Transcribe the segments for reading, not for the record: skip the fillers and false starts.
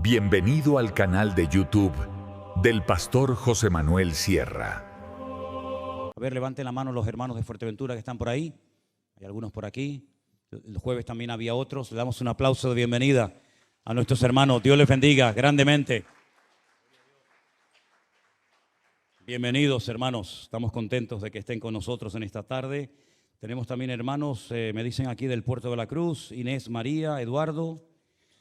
Bienvenido al canal de YouTube del Pastor José Manuel Sierra. A ver, levanten la mano los hermanos de Fuerteventura que están por ahí. Hay algunos por aquí. El jueves también había otros. Le damos un aplauso de bienvenida a nuestros hermanos. Dios les bendiga grandemente. Bienvenidos, hermanos. Estamos contentos de que estén con nosotros en esta tarde. Tenemos también hermanos, me dicen aquí del Puerto de la Cruz, Inés, María, Eduardo,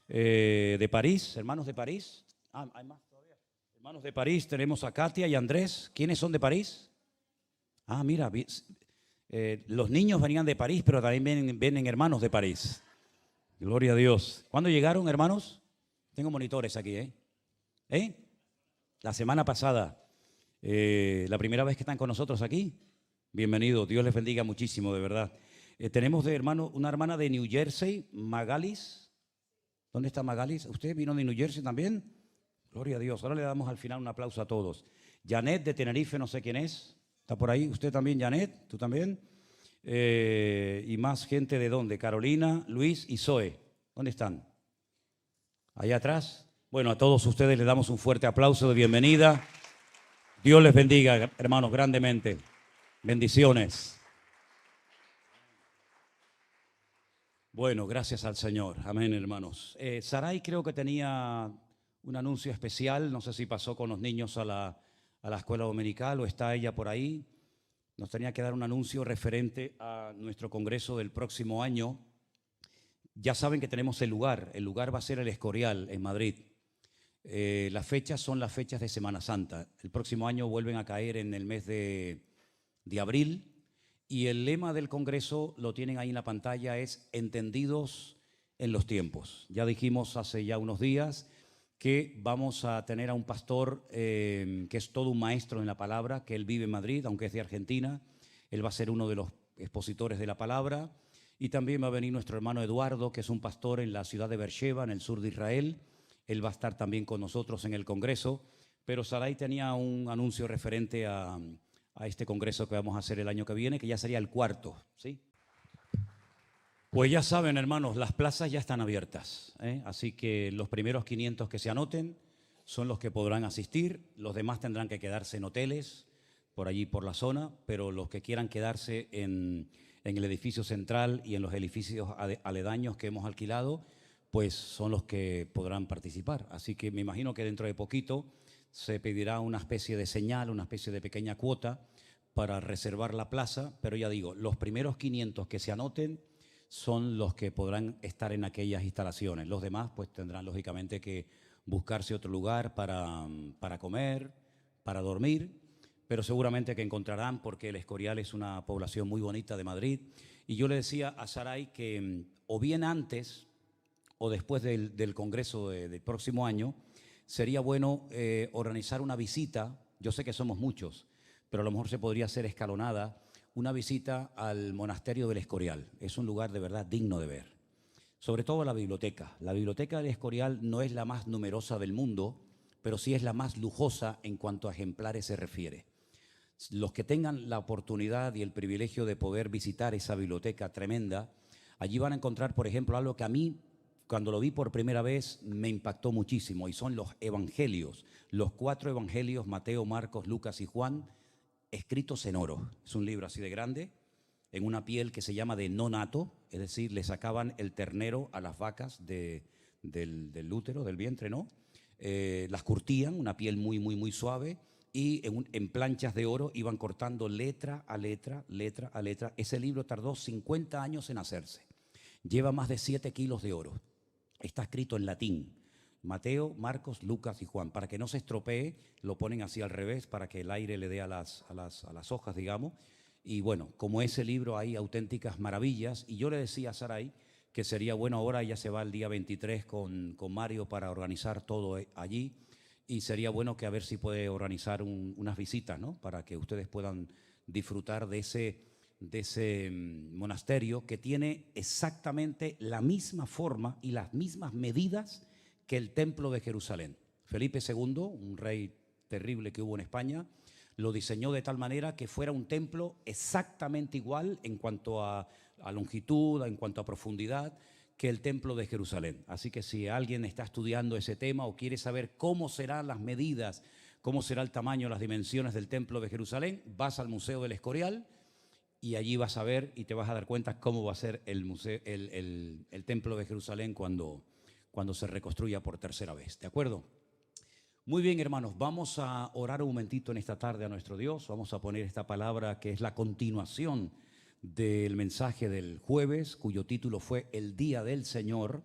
de París, hermanos de París. Hay más todavía. Hermanos de París, tenemos a Katia y Andrés. ¿Quiénes son de París? Mira, los niños venían de París, pero también vienen hermanos de París. Gloria a Dios. ¿Cuándo llegaron, hermanos? Tengo monitores aquí, ¿eh? La semana pasada. La primera vez que están con nosotros aquí. Bienvenidos, Dios les bendiga muchísimo, de verdad. Tenemos de hermano, una hermana de New Jersey, Magalis. ¿Dónde está Magalis? ¿Usted vino de New Jersey también? Gloria a Dios. Ahora le damos al final un aplauso a todos. Janet de Tenerife, no sé quién es. ¿Está por ahí? ¿Usted también, Janet? ¿Tú también? Y más gente de dónde? Carolina, Luis y Zoe. ¿Dónde están? Allá atrás. Bueno, a todos ustedes les damos un fuerte aplauso de bienvenida. Dios les bendiga, hermanos, grandemente. Bendiciones. Bueno, gracias al Señor. Amén, hermanos. Saray creo que tenía un anuncio especial. No sé si pasó con los niños a la escuela dominical o está ella por ahí. Nos tenía que dar un anuncio referente a nuestro congreso del próximo año. Ya saben que tenemos el lugar. El lugar va a ser el Escorial, en Madrid. Las fechas son las fechas de Semana Santa. El próximo año vuelven a caer en el mes de abril. Y el lema del Congreso, lo tienen ahí en la pantalla, es entendidos en los tiempos. Ya dijimos hace ya unos días que vamos a tener a un pastor que es todo un maestro en la palabra, que él vive en Madrid, aunque es de Argentina. Él va a ser uno de los expositores de la palabra. Y también va a venir nuestro hermano Eduardo, que es un pastor en la ciudad de Beersheba, en el sur de Israel. Él va a estar también con nosotros en el Congreso. Pero Saray tenía un anuncio referente a este congreso que vamos a hacer el año que viene, que ya sería el cuarto, ¿sí? Pues ya saben, hermanos, las plazas ya están abiertas, así que los primeros 500 que se anoten son los que podrán asistir. Los demás tendrán que quedarse en hoteles por allí, por la zona, pero los que quieran quedarse en el edificio central y en los edificios aledaños que hemos alquilado, pues son los que podrán participar. Así que me imagino que dentro de poquito se pedirá una especie de señal, una especie de pequeña cuota para reservar la plaza, pero ya digo, los primeros 500 que se anoten son los que podrán estar en aquellas instalaciones. Los demás pues tendrán lógicamente que buscarse otro lugar para comer, para dormir, pero seguramente que encontrarán, porque el Escorial es una población muy bonita de Madrid. Y yo le decía a Saray que o bien antes o después del Congreso del próximo año, sería bueno organizar una visita. Yo sé que somos muchos, pero a lo mejor se podría hacer escalonada, una visita al monasterio del Escorial. Es un lugar de verdad digno de ver. Sobre todo la biblioteca. La biblioteca del Escorial no es la más numerosa del mundo, pero sí es la más lujosa en cuanto a ejemplares se refiere. Los que tengan la oportunidad y el privilegio de poder visitar esa biblioteca tremenda, allí van a encontrar, por ejemplo, algo que a mí, cuando lo vi por primera vez, me impactó muchísimo, y son los evangelios, los 4 evangelios, Mateo, Marcos, Lucas y Juan, escritos en oro. Es un libro así de grande, en una piel que se llama de nonato, es decir, le sacaban el ternero a las vacas del útero, del vientre, ¿no? Las curtían, una piel muy, muy, muy suave, y en planchas de oro iban cortando letra a letra, letra a letra. Ese libro tardó 50 años en hacerse. Lleva más de 7 kilos de oro. Está escrito en latín. Mateo, Marcos, Lucas y Juan. Para que no se estropee, lo ponen así al revés, para que el aire le dé a las hojas, digamos. Y bueno, como ese libro hay auténticas maravillas. Y yo le decía a Saray que sería bueno, ahora ella se va el día 23 con Mario para organizar todo allí. Y sería bueno que a ver si puede organizar unas visitas, ¿no? Para que ustedes puedan disfrutar de ese monasterio, que tiene exactamente la misma forma y las mismas medidas que el templo de Jerusalén. Felipe II, un rey terrible que hubo en España, lo diseñó de tal manera que fuera un templo exactamente igual en cuanto a longitud, en cuanto a profundidad, que el templo de Jerusalén. Así que si alguien está estudiando ese tema o quiere saber cómo serán las medidas, cómo será el tamaño, las dimensiones del templo de Jerusalén, vas al Museo del Escorial y allí vas a ver y te vas a dar cuenta cómo va a ser el templo de Jerusalén cuando se reconstruya por tercera vez. ¿De acuerdo? Muy bien, hermanos, vamos a orar un momentito en esta tarde a nuestro Dios. Vamos a poner esta palabra que es la continuación del mensaje del jueves, cuyo título fue El Día del Señor.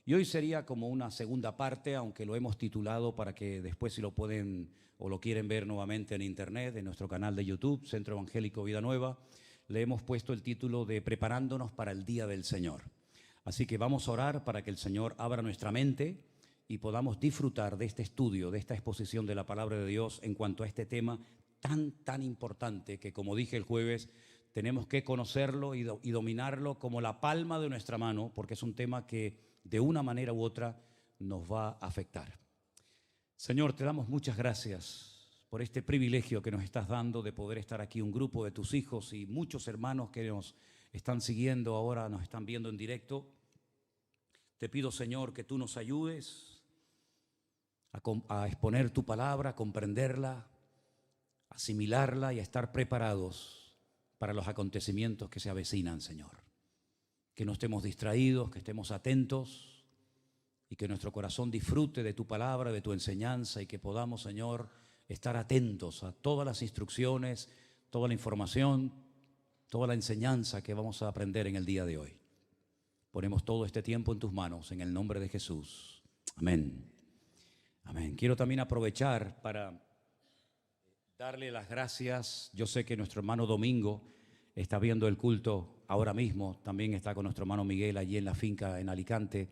Y hoy sería como una segunda parte, aunque lo hemos titulado para que después, si lo pueden o lo quieren ver nuevamente en internet, en nuestro canal de YouTube, Centro Evangélico Vida Nueva, le hemos puesto el título de Preparándonos para el Día del Señor. Así que vamos a orar para que el Señor abra nuestra mente y podamos disfrutar de este estudio, de esta exposición de la palabra de Dios en cuanto a este tema tan importante que, como dije el jueves, tenemos que conocerlo y dominarlo como la palma de nuestra mano, porque es un tema que de una manera u otra nos va a afectar. Señor, te damos muchas gracias por este privilegio que nos estás dando de poder estar aquí, un grupo de tus hijos y muchos hermanos que nos están siguiendo ahora, nos están viendo en directo. Te pido, Señor, que tú nos ayudes a exponer tu palabra, a comprenderla, asimilarla y a estar preparados para los acontecimientos que se avecinan, Señor. Que no estemos distraídos, que estemos atentos y que nuestro corazón disfrute de tu palabra, de tu enseñanza y que podamos, Señor, estar atentos a todas las instrucciones, toda la información, toda la enseñanza que vamos a aprender en el día de hoy. Ponemos todo este tiempo en tus manos, en el nombre de Jesús. Amén. Amén. Quiero también aprovechar para darle las gracias. Yo sé que nuestro hermano Domingo está viendo el culto ahora mismo. También está con nuestro hermano Miguel allí en la finca en Alicante.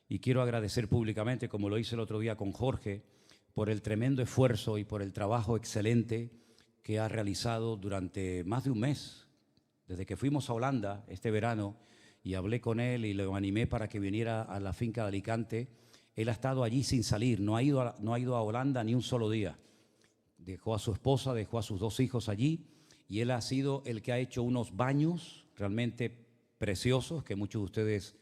Y quiero agradecer públicamente, como lo hice el otro día con Jorge, por el tremendo esfuerzo y por el trabajo excelente que ha realizado durante más de un mes. Desde que fuimos a Holanda este verano y hablé con él y lo animé para que viniera a la finca de Alicante, él ha estado allí sin salir, no ha ido a Holanda ni un solo día. Dejó a su esposa, dejó a sus 2 hijos allí y él ha sido el que ha hecho unos baños realmente preciosos que muchos de ustedes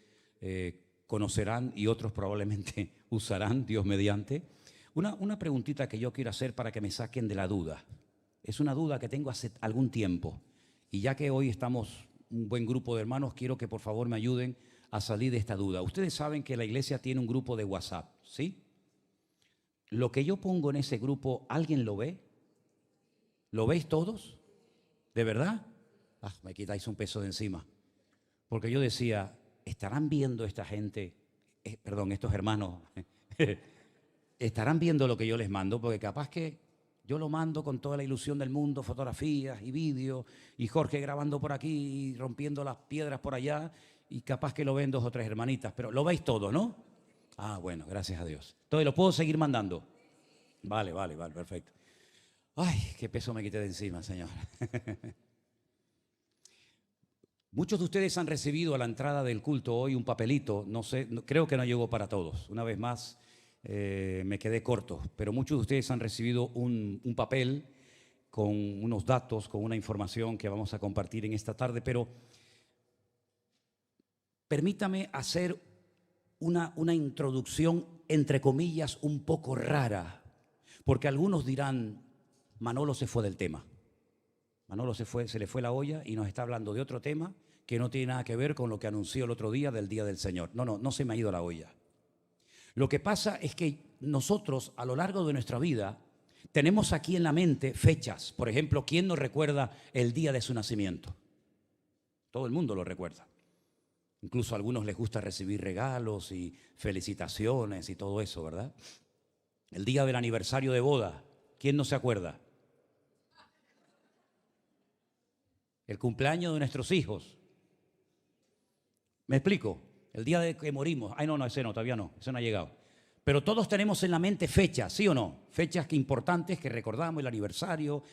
conocerán y otros probablemente usarán, Dios mediante. Una preguntita que yo quiero hacer para que me saquen de la duda. Es una duda que tengo hace algún tiempo. Y ya que hoy estamos un buen grupo de hermanos, quiero que por favor me ayuden a salir de esta duda. Ustedes saben que la iglesia tiene un grupo de WhatsApp, ¿sí? Lo que yo pongo en ese grupo, ¿alguien lo ve? ¿Lo veis todos? ¿De verdad? Me quitáis un peso de encima. Porque yo decía, ¿estarán viendo esta gente, estos hermanos, estarán viendo lo que yo les mando? Porque capaz que yo lo mando con toda la ilusión del mundo, fotografías y vídeos, y Jorge grabando por aquí y rompiendo las piedras por allá, y capaz que lo ven 2 o 3 hermanitas, pero lo veis todo, ¿no? Ah, bueno, gracias a Dios. Entonces, ¿lo puedo seguir mandando? Vale, perfecto. Ay, qué peso me quité de encima, Señor. Muchos de ustedes han recibido a la entrada del culto hoy un papelito, no sé, creo que no llegó para todos. Una vez más, me quedé corto, pero muchos de ustedes han recibido un papel con unos datos, con una información que vamos a compartir en esta tarde, pero permítame hacer una introducción, entre comillas, un poco rara, porque algunos dirán, Manolo se fue del tema. Manolo se le fue la olla y nos está hablando de otro tema que no tiene nada que ver con lo que anunció el otro día del Día del Señor. No se me ha ido la olla. Lo que pasa es que nosotros a lo largo de nuestra vida tenemos aquí en la mente fechas. Por ejemplo, ¿quién nos recuerda el día de su nacimiento? Todo el mundo lo recuerda. Incluso a algunos les gusta recibir regalos y felicitaciones y todo eso, ¿verdad? El día del aniversario de boda, ¿quién no se acuerda? El cumpleaños de nuestros hijos. ¿Me explico? El día de que morimos. Ay, no, ese no, todavía no, ese no ha llegado. Pero todos tenemos en la mente fechas, ¿sí o no? Fechas importantes que recordamos, el aniversario,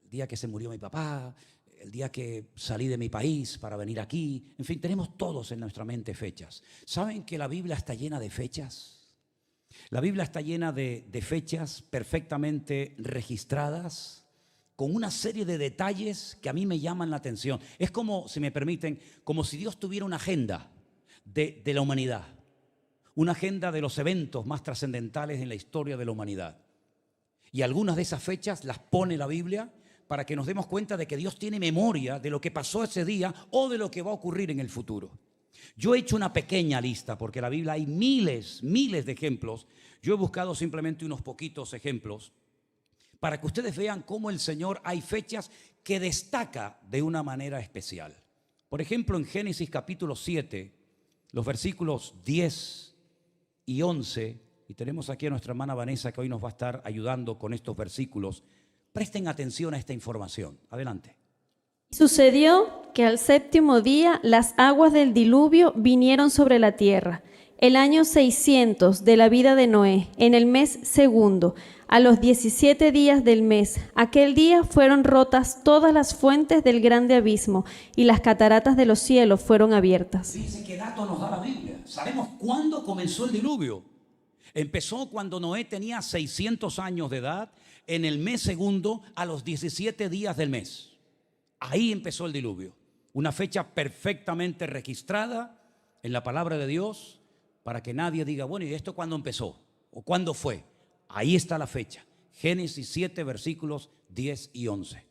el día que se murió mi papá, el día que salí de mi país para venir aquí. En fin, tenemos todos en nuestra mente fechas. ¿Saben que la Biblia está llena de fechas? La Biblia está llena de fechas perfectamente registradas, con una serie de detalles que a mí me llaman la atención. Es como, si me permiten, como si Dios tuviera una agenda de la humanidad, una agenda de los eventos más trascendentales en la historia de la humanidad. Y algunas de esas fechas las pone la Biblia para que nos demos cuenta de que Dios tiene memoria de lo que pasó ese día o de lo que va a ocurrir en el futuro. Yo he hecho una pequeña lista porque en la Biblia hay miles de ejemplos. Yo he buscado simplemente unos poquitos ejemplos para que ustedes vean cómo el Señor hay fechas que destaca de una manera especial. Por ejemplo, en Génesis capítulo 7, los versículos 10 y 11, y tenemos aquí a nuestra hermana Vanessa que hoy nos va a estar ayudando con estos versículos. Presten atención a esta información. Adelante. Sucedió que al séptimo día las aguas del diluvio vinieron sobre la tierra, el año 600 de la vida de Noé, en el mes segundo, a los 17 días del mes. Aquel día fueron rotas todas las fuentes del grande abismo y las cataratas de los cielos fueron abiertas. Fíjense qué dato nos da la Biblia. Sabemos cuándo comenzó el diluvio. Empezó cuando Noé tenía 600 años de edad, en el mes segundo, a los 17 días del mes. Ahí empezó el diluvio. Una fecha perfectamente registrada en la palabra de Dios para que nadie diga, bueno, ¿y esto cuándo empezó? ¿O cuándo fue? Ahí está la fecha. Génesis 7, versículos 10 y 11.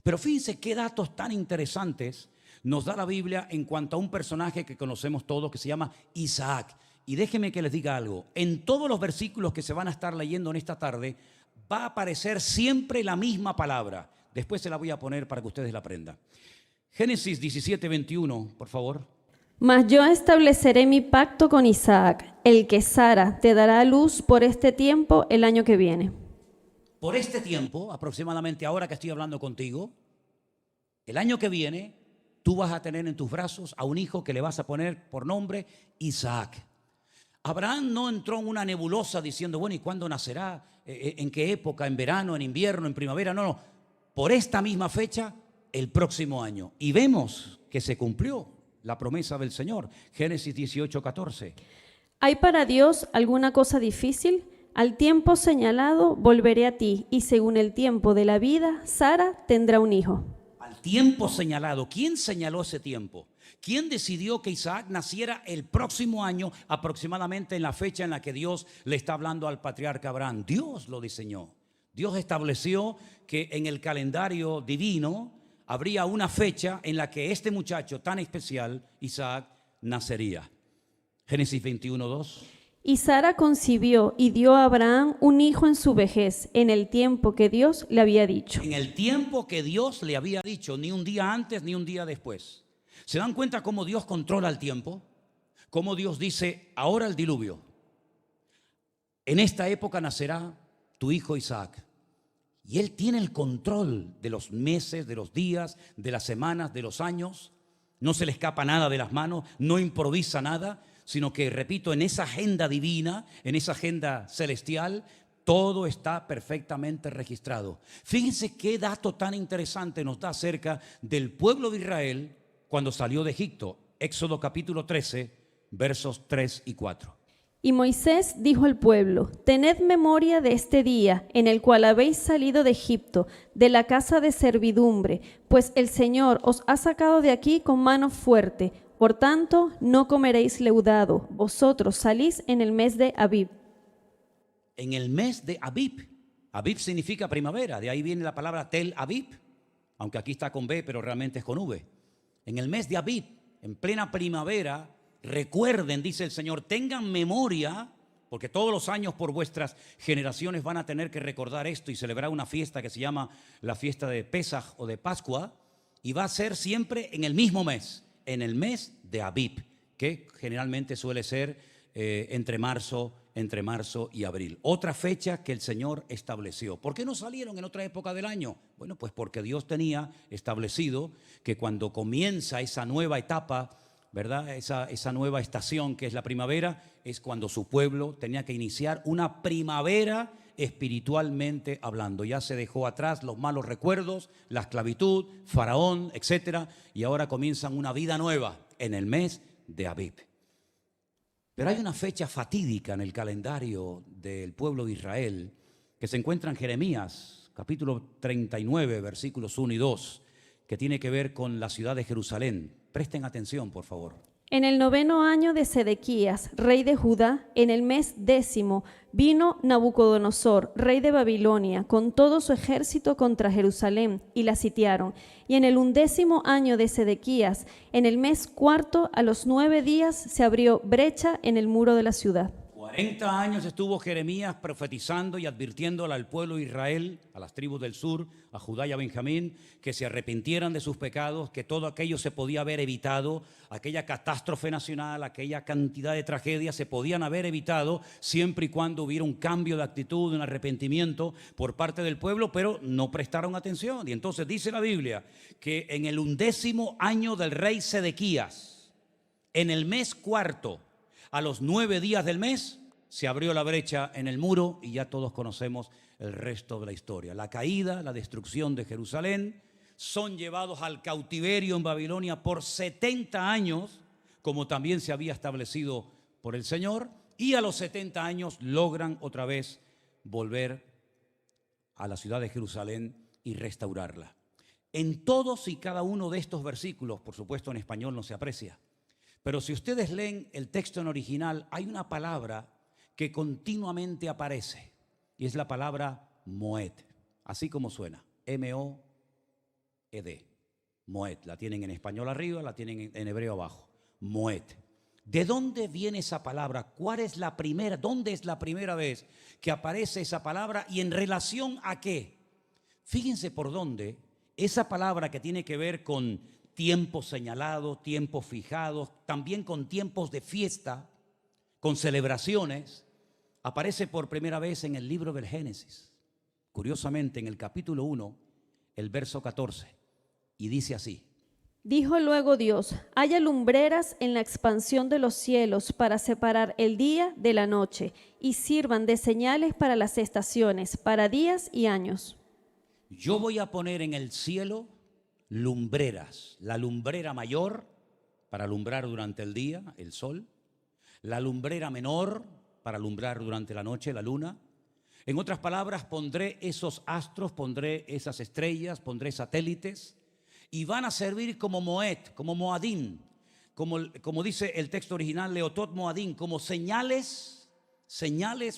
Pero fíjense qué datos tan interesantes nos da la Biblia en cuanto a un personaje que conocemos todos que se llama Isaac. Y déjenme que les diga algo. En todos los versículos que se van a estar leyendo en esta tarde va a aparecer siempre la misma palabra. Después se la voy a poner para que ustedes la aprendan. Génesis 17, 21, por favor. Mas yo estableceré mi pacto con Isaac, el que Sara te dará a luz por este tiempo el año que viene. Por este tiempo, aproximadamente ahora que estoy hablando contigo, el año que viene, tú vas a tener en tus brazos a un hijo que le vas a poner por nombre Isaac. Abraham no entró en una nebulosa diciendo, bueno, ¿y cuándo nacerá? ¿En qué época? ¿En verano? ¿En invierno? ¿En primavera? No, no. Por esta misma fecha, el próximo año. Y vemos que se cumplió la promesa del Señor. Génesis 18, 14. ¿Hay para Dios alguna cosa difícil? Al tiempo señalado volveré a ti, y según el tiempo de la vida, Sara tendrá un hijo. Al tiempo señalado. ¿Quién señaló ese tiempo? ¿Quién decidió que Isaac naciera el próximo año, aproximadamente en la fecha en la que Dios le está hablando al patriarca Abraham? Dios lo diseñó. Dios estableció que en el calendario divino habría una fecha en la que este muchacho tan especial, Isaac, nacería. Génesis 21, 2. Y Sara concibió y dio a Abraham un hijo en su vejez, en el tiempo que Dios le había dicho. En el tiempo que Dios le había dicho, ni un día antes ni un día después. ¿Se dan cuenta cómo Dios controla el tiempo? Cómo Dios dice, ahora el diluvio. En esta época nacerá tu hijo Isaac. Y Él tiene el control de los meses, de los días, de las semanas, de los años. No se le escapa nada de las manos, no improvisa nada, sino que, repito, en esa agenda divina, en esa agenda celestial, todo está perfectamente registrado. Fíjense qué dato tan interesante nos da acerca del pueblo de Israel cuando salió de Egipto. Éxodo capítulo 13, versos 3 y 4. Y Moisés dijo al pueblo: tened memoria de este día en el cual habéis salido de Egipto, de la casa de servidumbre, pues el Señor os ha sacado de aquí con mano fuerte. Por tanto, no comeréis leudado. Vosotros salís en el mes de Abib. En el mes de Abib. Abib significa primavera. De ahí viene la palabra Tel Abib, aunque aquí está con B, pero realmente es con V. En el mes de Abib, en plena primavera, recuerden, dice el Señor, tengan memoria, porque todos los años por vuestras generaciones van a tener que recordar esto y celebrar una fiesta que se llama la fiesta de Pesaj o de Pascua, y va a ser siempre en el mismo mes, en el mes de Abib, que generalmente suele ser entre marzo y abril. Otra fecha que el Señor estableció. ¿Por qué no salieron en otra época del año? Bueno, pues porque Dios tenía establecido que cuando comienza esa nueva etapa, ¿verdad? Esa nueva estación que es la primavera, es cuando su pueblo tenía que iniciar una primavera espiritualmente hablando. Ya se dejó atrás los malos recuerdos, la esclavitud, Faraón, etcétera, y ahora comienzan una vida nueva en el mes de Abib. Pero hay una fecha fatídica en el calendario del pueblo de Israel que se encuentra en Jeremías, capítulo 39, versículos 1 y 2, que tiene que ver con la ciudad de Jerusalén. Presten atención, por favor. En el 9º año de Sedequías, rey de Judá, en el mes 10º, vino Nabucodonosor, rey de Babilonia, con todo su ejército contra Jerusalén, y la sitiaron. Y en el 11º año de Sedequías, en el mes 4º, a los 9 días, se abrió brecha en el muro de la ciudad. 40 años estuvo Jeremías profetizando y advirtiéndole al pueblo de Israel, a las tribus del sur, a Judá y a Benjamín, que se arrepintieran de sus pecados, que todo aquello se podía haber evitado, aquella catástrofe nacional, aquella cantidad de tragedias se podían haber evitado siempre y cuando hubiera un cambio de actitud, un arrepentimiento por parte del pueblo, pero no prestaron atención. Y entonces dice la Biblia que en el 11º año del rey Sedequías, en el mes 4º, a los 9 días del mes, se abrió la brecha en el muro y ya todos conocemos el resto de la historia. La caída, la destrucción de Jerusalén, son llevados al cautiverio en Babilonia por 70 años, como también se había establecido por el Señor, y a los 70 años logran otra vez volver a la ciudad de Jerusalén y restaurarla. En todos y cada uno de estos versículos, por supuesto en español no se aprecia, pero si ustedes leen el texto en original, hay una palabra que continuamente aparece, y es la palabra Moed, así como suena, M-O-E-D, Moed. La tienen en español arriba, la tienen en hebreo abajo, Moed. ¿De dónde viene esa palabra? ¿Cuál es la primera? ¿Dónde es la primera vez que aparece esa palabra y en relación a qué? Fíjense por dónde esa palabra que tiene que ver con tiempos señalados, tiempos fijados, también con tiempos de fiesta, con celebraciones, aparece por primera vez en el libro del Génesis. Curiosamente, en el capítulo 1, el verso 14, y dice así: Dijo luego Dios: haya lumbreras en la expansión de los cielos para separar el día de la noche, y sirvan de señales para las estaciones, para días y años. Yo voy a poner en el cielo lumbreras, la lumbrera mayor para alumbrar durante el día, el sol, la lumbrera menor para alumbrar durante la noche, la luna. En otras palabras, pondré esos astros, pondré esas estrellas, pondré satélites, y van a servir como Moed, como Moadín, como dice el texto original, Leotot Moadín, como señales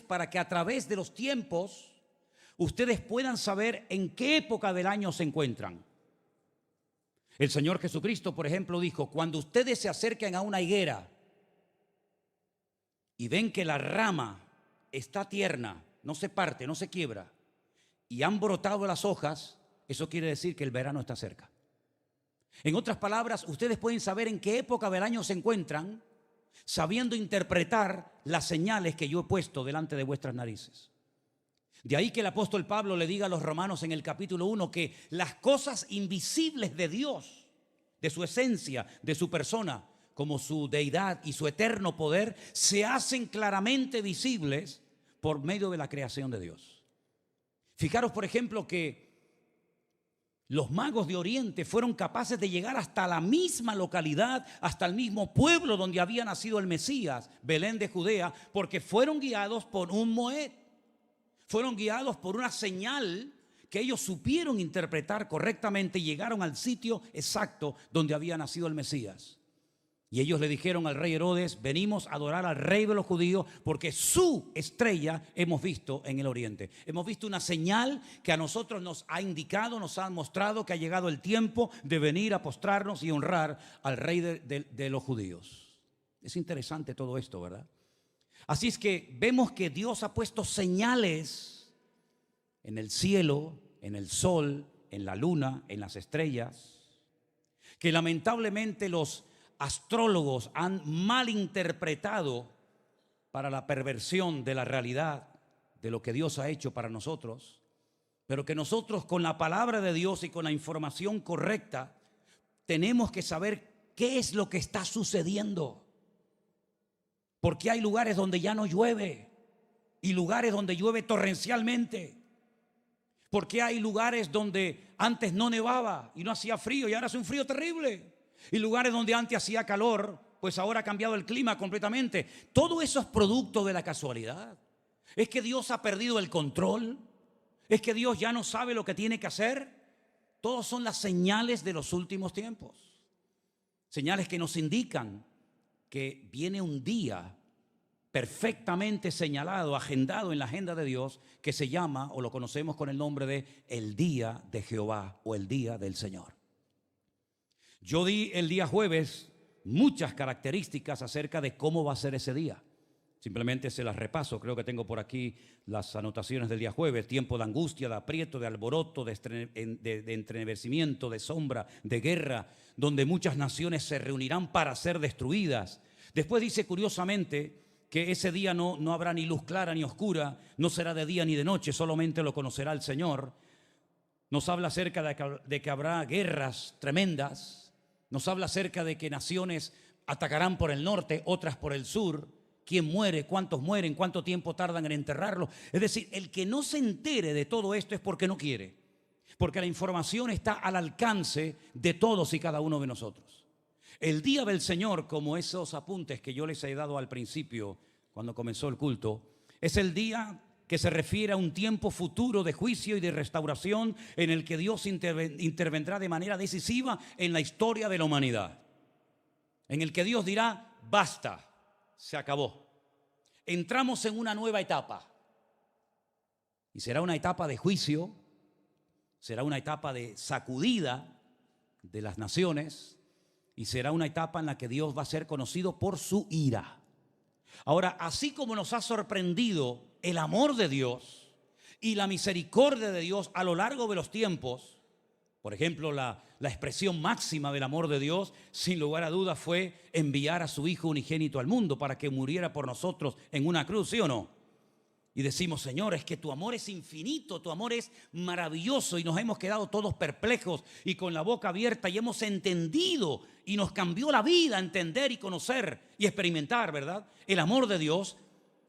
para que a través de los tiempos ustedes puedan saber en qué época del año se encuentran. El Señor Jesucristo, por ejemplo, dijo: cuando ustedes se acerquen a una higuera y ven que la rama está tierna, no se parte, no se quiebra, y han brotado las hojas, eso quiere decir que el verano está cerca. En otras palabras, ustedes pueden saber en qué época del año se encuentran, sabiendo interpretar las señales que yo he puesto delante de vuestras narices. De ahí que el apóstol Pablo le diga a los romanos en el capítulo 1 que las cosas invisibles de Dios, de su esencia, de su persona, como su deidad y su eterno poder, se hacen claramente visibles por medio de la creación de Dios. Fijaros, por ejemplo, que los magos de Oriente fueron capaces de llegar hasta la misma localidad, hasta el mismo pueblo donde había nacido el Mesías, Belén de Judea, porque fueron guiados por un Moed. Fueron guiados por una señal que ellos supieron interpretar correctamente y llegaron al sitio exacto donde había nacido el Mesías. Y ellos le dijeron al rey Herodes: venimos a adorar al rey de los judíos porque su estrella hemos visto en el oriente. Hemos visto una señal que a nosotros nos ha indicado, nos ha mostrado que ha llegado el tiempo de venir a postrarnos y honrar al rey de los judíos. Es interesante todo esto, ¿verdad? Así es que vemos que Dios ha puesto señales en el cielo, en el sol, en la luna, en las estrellas, que lamentablemente los astrólogos han malinterpretado para la perversión de la realidad de lo que Dios ha hecho para nosotros, pero que nosotros con la palabra de Dios y con la información correcta tenemos que saber qué es lo que está sucediendo. Porque hay lugares donde ya no llueve y lugares donde llueve torrencialmente. Porque hay lugares donde antes no nevaba y no hacía frío y ahora hace un frío terrible. Y lugares donde antes hacía calor, pues ahora ha cambiado el clima completamente. Todo eso es producto de la casualidad. ¿Es que Dios ha perdido el control? ¿Es que Dios ya no sabe lo que tiene que hacer? Todos son las señales de los últimos tiempos. Señales que nos indican que viene un día perfectamente señalado, agendado en la agenda de Dios, que se llama, o lo conocemos con el nombre de el día de Jehová o el día del Señor. Yo di el día jueves muchas características acerca de cómo va a ser ese día. Simplemente se las repaso. Creo que tengo por aquí las anotaciones del día jueves. Tiempo de angustia, de aprieto, de alboroto, de entremecimiento, de sombra, de guerra, donde muchas naciones se reunirán para ser destruidas. Después dice curiosamente que ese día no habrá ni luz clara ni oscura, no será de día ni de noche, solamente lo conocerá el Señor. Nos habla acerca de que habrá guerras tremendas. Nos habla acerca de que naciones atacarán por el norte, otras por el sur. ¿Quién muere? ¿Cuántos mueren? ¿Cuánto tiempo tardan en enterrarlo? Es decir, el que no se entere de todo esto es porque no quiere. Porque la información está al alcance de todos y cada uno de nosotros. El día del Señor, como esos apuntes que yo les he dado al principio, cuando comenzó el culto, es el día que se refiere a un tiempo futuro de juicio y de restauración en el que Dios intervendrá de manera decisiva en la historia de la humanidad. En el que Dios dirá, basta. Se acabó. Entramos en una nueva etapa. Y será una etapa de juicio, será una etapa de sacudida de las naciones y será una etapa en la que Dios va a ser conocido por su ira. Ahora, así como nos ha sorprendido el amor de Dios y la misericordia de Dios a lo largo de los tiempos, por ejemplo, la expresión máxima del amor de Dios, sin lugar a dudas, fue enviar a su Hijo unigénito al mundo para que muriera por nosotros en una cruz, ¿sí o no? Y decimos, Señor, es que tu amor es infinito, tu amor es maravilloso, y nos hemos quedado todos perplejos y con la boca abierta y hemos entendido y nos cambió la vida entender y conocer y experimentar, ¿verdad? El amor de Dios.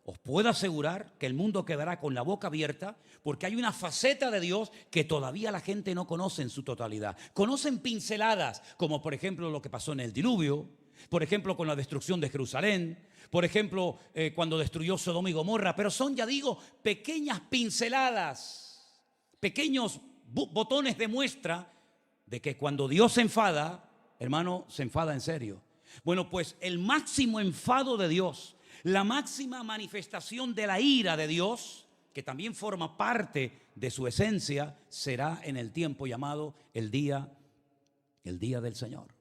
Os puedo asegurar que el mundo quedará con la boca abierta porque hay una faceta de Dios que todavía la gente no conoce en su totalidad. Conocen pinceladas, como por ejemplo lo que pasó en el diluvio, por ejemplo con la destrucción de Jerusalén, por ejemplo cuando destruyó Sodoma y Gomorra, pero son, ya digo, pequeñas pinceladas, pequeños botones de muestra de que cuando Dios se enfada, hermano, se enfada en serio. Bueno, pues el máximo enfado de Dios, la máxima manifestación de la ira de Dios, que también forma parte de su esencia, será en el tiempo llamado el día del Señor.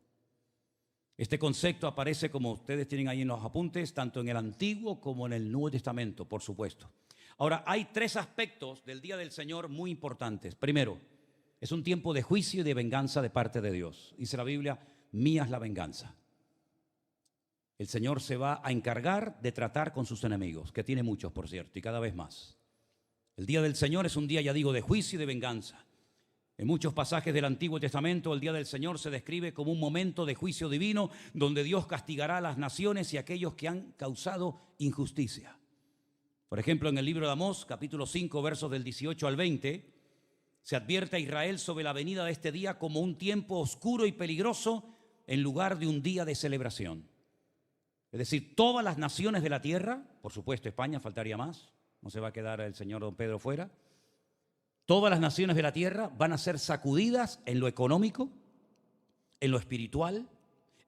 Este concepto aparece, como ustedes tienen ahí en los apuntes, tanto en el Antiguo como en el Nuevo Testamento, por supuesto. Ahora, hay tres aspectos del día del Señor muy importantes. Primero, es un tiempo de juicio y de venganza de parte de Dios. Dice la Biblia, mía es la venganza. El Señor se va a encargar de tratar con sus enemigos, que tiene muchos, por cierto, y cada vez más. El día del Señor es un día, ya digo, de juicio y de venganza. En muchos pasajes del Antiguo Testamento, el día del Señor se describe como un momento de juicio divino donde Dios castigará a las naciones y a aquellos que han causado injusticia. Por ejemplo, en el libro de Amós, capítulo 5, versos del 18 al 20, se advierte a Israel sobre la venida de este día como un tiempo oscuro y peligroso en lugar de un día de celebración. Es decir, todas las naciones de la tierra, por supuesto España, faltaría más, no se va a quedar el señor don Pedro fuera. Todas las naciones de la tierra van a ser sacudidas en lo económico, en lo espiritual,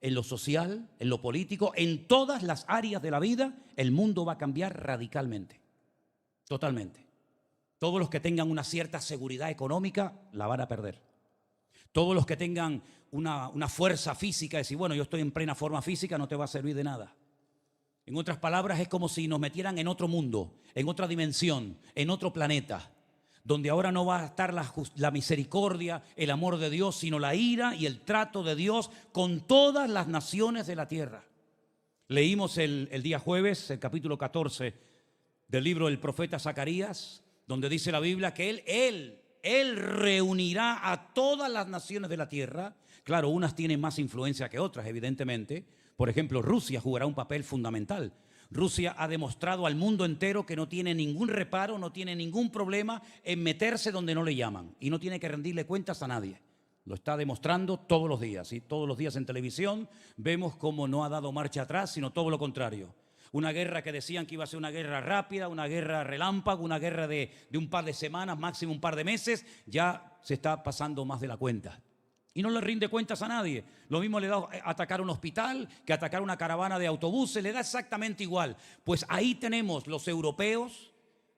en lo social, en lo político, en todas las áreas de la vida. El mundo va a cambiar radicalmente, totalmente. Todos los que tengan una cierta seguridad económica la van a perder. Todos los que tengan una fuerza física, decir, bueno, yo estoy en plena forma física, no te va a servir de nada. En otras palabras, es como si nos metieran en otro mundo, en otra dimensión, en otro planeta, donde ahora no va a estar la misericordia, el amor de Dios, sino la ira y el trato de Dios con todas las naciones de la tierra. Leímos el día jueves, el capítulo 14 del libro del profeta Zacarías, donde dice la Biblia que Él reunirá a todas las naciones de la tierra. Claro, unas tienen más influencia que otras, evidentemente. Por ejemplo, Rusia jugará un papel fundamental. Rusia ha demostrado al mundo entero que no tiene ningún reparo, no tiene ningún problema en meterse donde no le llaman y no tiene que rendirle cuentas a nadie. Lo está demostrando todos los días, ¿sí? Todos los días en televisión vemos cómo no ha dado marcha atrás, sino todo lo contrario. Una guerra que decían que iba a ser una guerra rápida, una guerra relámpago, una guerra de un par de semanas, máximo un par de meses, ya se está pasando más de la cuenta. Y no le rinde cuentas a nadie. Lo mismo le da atacar un hospital que atacar una caravana de autobuses, le da exactamente igual. Pues ahí tenemos los europeos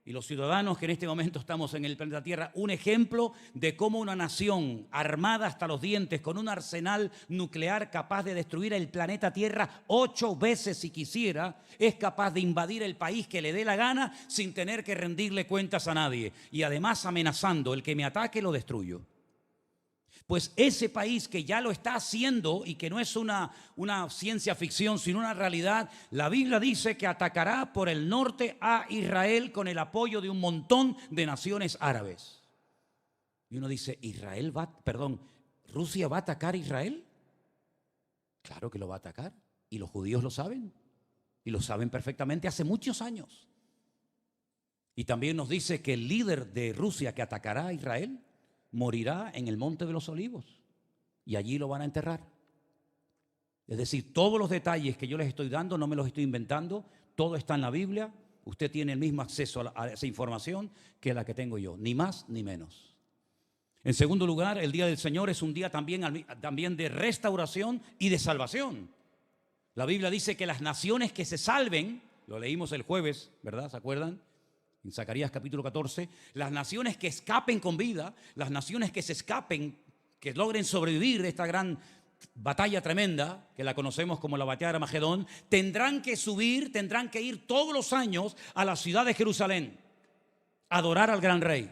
y los ciudadanos que en este momento estamos en el planeta Tierra, un ejemplo de cómo una nación armada hasta los dientes con un arsenal nuclear capaz de destruir el planeta Tierra 8 veces si quisiera, es capaz de invadir el país que le dé la gana sin tener que rendirle cuentas a nadie. Y además amenazando, el que me ataque lo destruyo. Pues ese país que ya lo está haciendo y que no es una ciencia ficción, sino una realidad, la Biblia dice que atacará por el norte a Israel con el apoyo de un montón de naciones árabes. Y uno dice, ¿Rusia va a atacar a Israel? Claro que lo va a atacar. Y los judíos lo saben. Y lo saben perfectamente hace muchos años. Y también nos dice que el líder de Rusia que atacará a Israel morirá en el Monte de los Olivos y allí lo van a enterrar. Es decir, todos los detalles que yo les estoy dando no me los estoy inventando, todo está en la Biblia. Usted tiene el mismo acceso a esa información que la que tengo yo, ni más ni menos. En segundo lugar, el día del Señor es un día también de restauración y de salvación. La Biblia dice que las naciones que se salven, lo leímos el jueves, ¿verdad? ¿Se acuerdan? En Zacarías capítulo 14, las naciones que escapen con vida, las naciones que se escapen, que logren sobrevivir de esta gran batalla tremenda, que la conocemos como la batalla de Armagedón, tendrán que ir todos los años a la ciudad de Jerusalén, a adorar al gran rey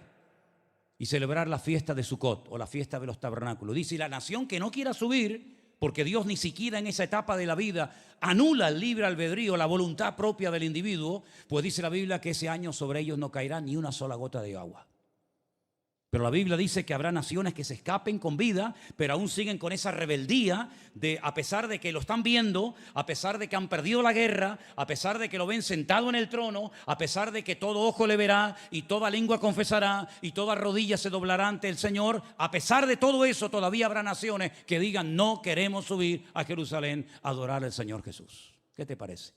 y celebrar la fiesta de Sucot o la fiesta de los tabernáculos. Dice, y la nación que no quiera subir, porque Dios ni siquiera en esa etapa de la vida anula el libre albedrío, la voluntad propia del individuo, pues dice la Biblia que ese año sobre ellos no caerá ni una sola gota de agua. Pero la Biblia dice que habrá naciones que se escapen con vida, pero aún siguen con esa rebeldía de, a pesar de que lo están viendo, a pesar de que han perdido la guerra, a pesar de que lo ven sentado en el trono, a pesar de que todo ojo le verá y toda lengua confesará y toda rodilla se doblará ante el Señor, a pesar de todo eso todavía habrá naciones que digan no queremos subir a Jerusalén a adorar al Señor Jesús. ¿Qué te parece?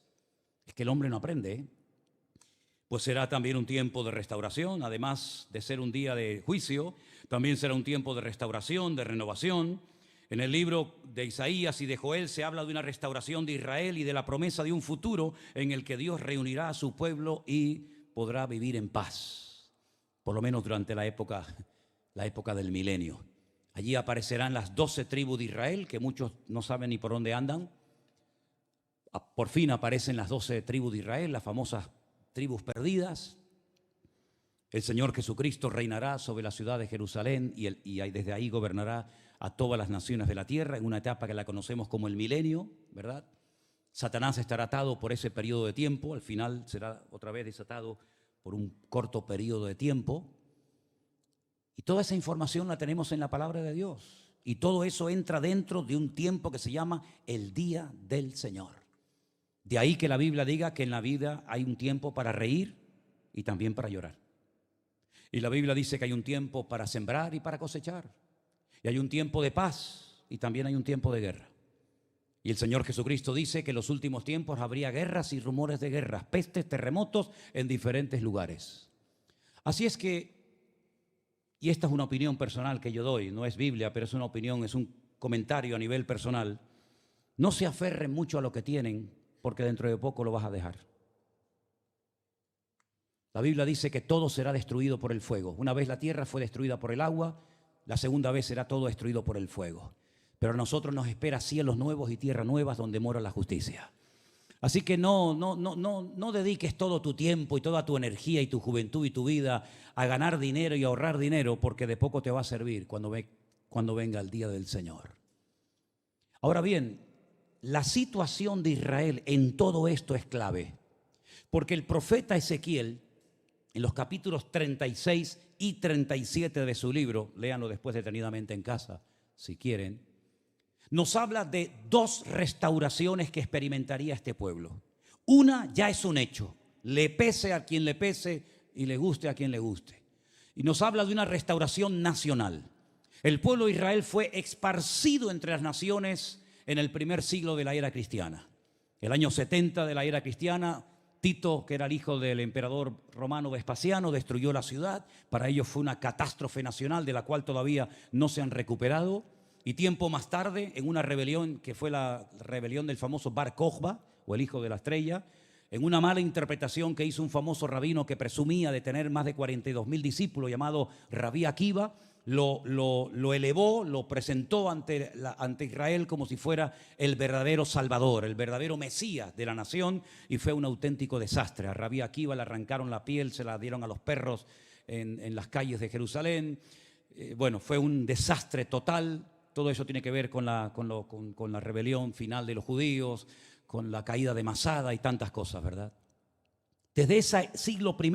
Es que el hombre no aprende, ¿eh? Pues será también un tiempo de restauración, además de ser un día de juicio, también será un tiempo de restauración, de renovación. En el libro de Isaías y de Joel se habla de una restauración de Israel y de la promesa de un futuro en el que Dios reunirá a su pueblo y podrá vivir en paz, por lo menos durante la época del milenio. Allí aparecerán las 12 tribus de Israel, que muchos no saben ni por dónde andan. Por fin aparecen las 12 tribus de Israel, las famosas tribus perdidas. El Señor Jesucristo reinará sobre la ciudad de Jerusalén y desde ahí gobernará a todas las naciones de la tierra en una etapa que la conocemos como el milenio, ¿verdad? Satanás estará atado por ese periodo de tiempo, al final será otra vez desatado por un corto periodo de tiempo. Y toda esa información la tenemos en la palabra de Dios. Y todo eso entra dentro de un tiempo que se llama el día del Señor. De ahí que la Biblia diga que en la vida hay un tiempo para reír y también para llorar. Y la Biblia dice que hay un tiempo para sembrar y para cosechar. Y hay un tiempo de paz y también hay un tiempo de guerra. Y el Señor Jesucristo dice que en los últimos tiempos habría guerras y rumores de guerras, pestes, terremotos en diferentes lugares. Así es que, y esta es una opinión personal que yo doy, no es Biblia, pero es una opinión, es un comentario a nivel personal, no se aferren mucho a lo que tienen, porque dentro de poco lo vas a dejar. La Biblia dice que todo será destruido por el fuego. Una vez la tierra fue destruida por el agua, la segunda vez será todo destruido por el fuego. Pero a nosotros nos espera cielos nuevos y tierras nuevas donde mora la justicia. Así que no dediques todo tu tiempo y toda tu energía y tu juventud y tu vida a ganar dinero y a ahorrar dinero, porque de poco te va a servir cuando venga el día del Señor. Ahora bien, la situación de Israel en todo esto es clave, porque el profeta Ezequiel, en los capítulos 36 y 37 de su libro, léanlo después detenidamente en casa, si quieren, nos habla de 2 restauraciones que experimentaría este pueblo. Una ya es un hecho, le pese a quien le pese y le guste a quien le guste. Y nos habla de una restauración nacional. El pueblo de Israel fue esparcido entre las naciones en el primer siglo de la era cristiana. El año 70 de la era cristiana, Tito, que era el hijo del emperador romano Vespasiano, destruyó la ciudad. Para ellos fue una catástrofe nacional de la cual todavía no se han recuperado. Y tiempo más tarde, en una rebelión que fue la rebelión del famoso Bar Kokhba, o el hijo de la estrella, en una mala interpretación que hizo un famoso rabino que presumía de tener más de 42.000 discípulos, llamado Rabí Akiva, lo elevó, lo presentó ante Israel como si fuera el verdadero Salvador, el verdadero Mesías de la nación, y fue un auténtico desastre. A Rabí Akiva le arrancaron la piel, se la dieron a los perros en las calles de Jerusalén. Bueno, fue un desastre total. Todo eso tiene que ver con la rebelión final de los judíos, con la caída de Masada y tantas cosas, ¿verdad? Desde ese siglo I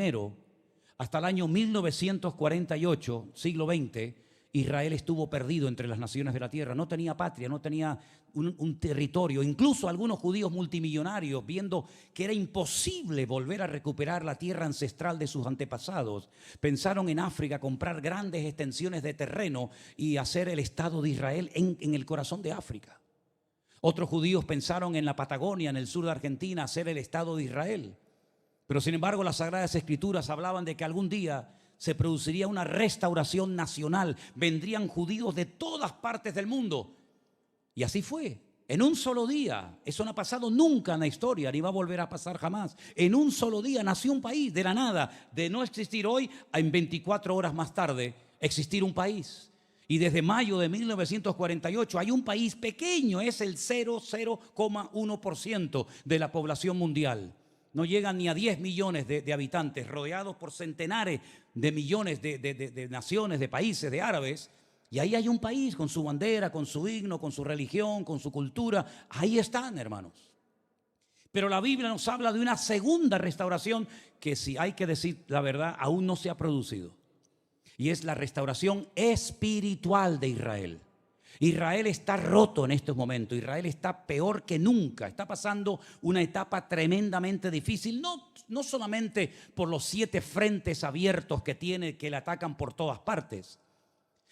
hasta el año 1948, siglo XX, Israel estuvo perdido entre las naciones de la tierra. No tenía patria, no tenía un territorio. Incluso algunos judíos multimillonarios, viendo que era imposible volver a recuperar la tierra ancestral de sus antepasados, pensaron en África comprar grandes extensiones de terreno y hacer el Estado de Israel en el corazón de África. Otros judíos pensaron en la Patagonia, en el sur de Argentina, hacer el Estado de Israel. Pero sin embargo, las Sagradas Escrituras hablaban de que algún día se produciría una restauración nacional. Vendrían judíos de todas partes del mundo. Y así fue. En un solo día. Eso no ha pasado nunca en la historia, ni va a volver a pasar jamás. En un solo día nació un país de la nada. De no existir hoy, en 24 horas más tarde, existir un país. Y desde mayo de 1948 hay un país pequeño, es el 0,1% de la población mundial. No llegan ni a 10 millones de habitantes, rodeados por centenares de millones de naciones, de países, de árabes. Y ahí hay un país con su bandera, con su himno, con su religión, con su cultura. Ahí están, hermanos. Pero la Biblia nos habla de una segunda restauración que, si hay que decir la verdad, aún no se ha producido. Y es la restauración espiritual de Israel. Israel está roto en estos momentos. Israel está peor que nunca. Está pasando una etapa tremendamente difícil. No solamente por los 7 frentes abiertos que tiene, que le atacan por todas partes,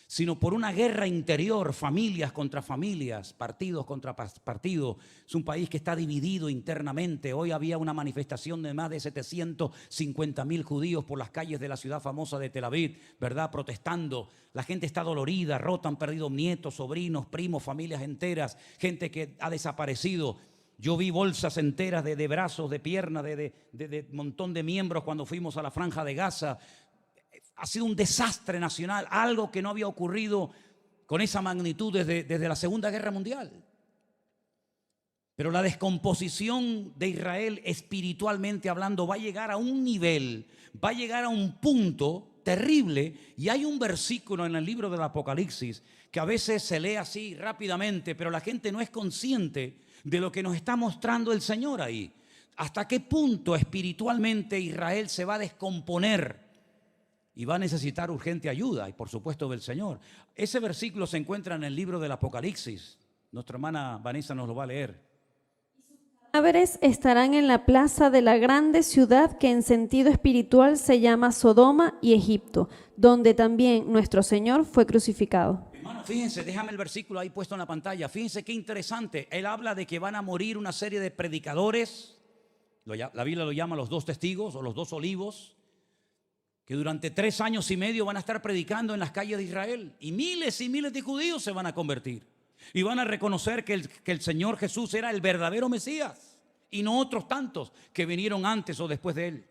sino por una guerra interior, familias contra familias, partidos contra partidos. Es un país que está dividido internamente. Hoy había una manifestación de más de 750.000 judíos por las calles de la ciudad famosa de Tel Aviv, ¿verdad? Protestando. La gente está dolorida, rota, han perdido nietos, sobrinos, primos, familias enteras, gente que ha desaparecido. Yo vi bolsas enteras de brazos, de piernas, de montón de miembros cuando fuimos a la Franja de Gaza. Ha sido un desastre nacional, algo que no había ocurrido con esa magnitud desde la Segunda Guerra Mundial. Pero la descomposición de Israel espiritualmente hablando va a llegar a un nivel, va a llegar a un punto terrible. Y hay un versículo en el libro del Apocalipsis que a veces se lee así rápidamente, pero la gente no es consciente de lo que nos está mostrando el Señor ahí. ¿Hasta qué punto espiritualmente Israel se va a descomponer? Y va a necesitar urgente ayuda, y por supuesto del Señor. Ese versículo se encuentra en el libro del Apocalipsis. Nuestra hermana Vanessa nos lo va a leer. Cadáveres estarán en la plaza de la grande ciudad que en sentido espiritual se llama Sodoma y Egipto, donde también nuestro Señor fue crucificado. Hermano, fíjense, déjame el versículo ahí puesto en la pantalla. Fíjense qué interesante. Él habla de que van a morir una serie de predicadores. La Biblia lo llama los 2 testigos o los 2 olivos, que durante 3 años y medio van a estar predicando en las calles de Israel. Y miles de judíos se van a convertir. Y van a reconocer que el Señor Jesús era el verdadero Mesías. Y no otros tantos que vinieron antes o después de Él.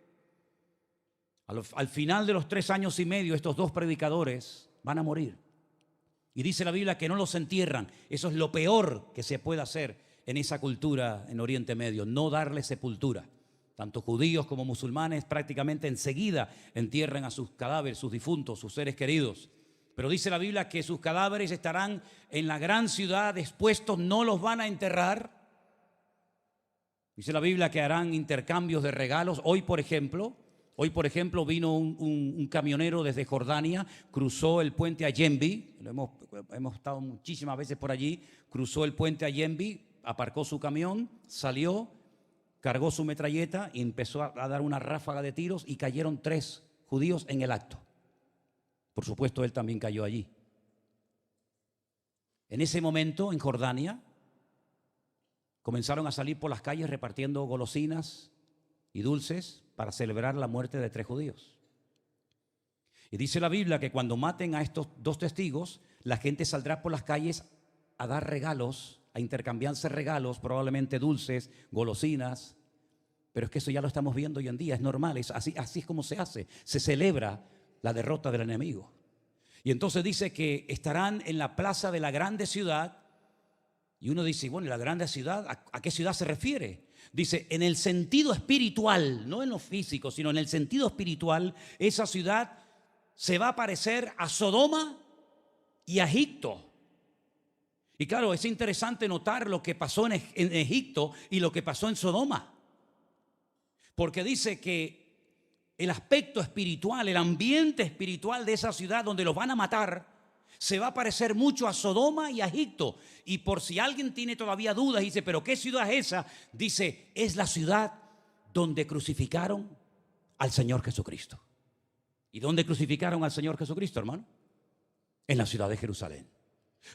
Al final de los 3 años y medio, estos 2 predicadores van a morir. Y dice la Biblia que no los entierran. Eso es lo peor que se puede hacer en esa cultura en Oriente Medio. No darle sepultura. Tanto judíos como musulmanes prácticamente enseguida entierran a sus cadáveres, sus difuntos, sus seres queridos. Pero dice la Biblia que sus cadáveres estarán en la gran ciudad expuestos, no los van a enterrar. Dice la Biblia que harán intercambios de regalos. Hoy, por ejemplo, vino un camionero desde Jordania, cruzó el puente Ayembi. Hemos estado muchísimas veces por allí. Cruzó el puente Ayembi, aparcó su camión, salió, cargó su metralleta y empezó a dar una ráfaga de tiros y cayeron 3 judíos en el acto. Por supuesto, él también cayó allí. En ese momento, en Jordania, comenzaron a salir por las calles repartiendo golosinas y dulces para celebrar la muerte de 3 judíos. Y dice la Biblia que cuando maten a estos 2 testigos, la gente saldrá por las calles a dar regalos, a intercambiarse regalos, probablemente dulces, golosinas. Pero es que eso ya lo estamos viendo hoy en día, es normal, así es como se hace. Se celebra la derrota del enemigo. Y entonces dice que estarán en la plaza de la grande ciudad. Y uno dice, bueno, ¿y la grande ciudad? ¿A qué ciudad se refiere? Dice, en el sentido espiritual, no en lo físico, sino en el sentido espiritual, esa ciudad se va a parecer a Sodoma y a Egipto. Y claro, es interesante notar lo que pasó en Egipto y lo que pasó en Sodoma. Porque dice que el aspecto espiritual, el ambiente espiritual de esa ciudad donde los van a matar, se va a parecer mucho a Sodoma y a Egipto. Y por si alguien tiene todavía dudas y dice, ¿pero qué ciudad es esa? Dice, es la ciudad donde crucificaron al Señor Jesucristo. ¿Y dónde crucificaron al Señor Jesucristo, hermano? En la ciudad de Jerusalén.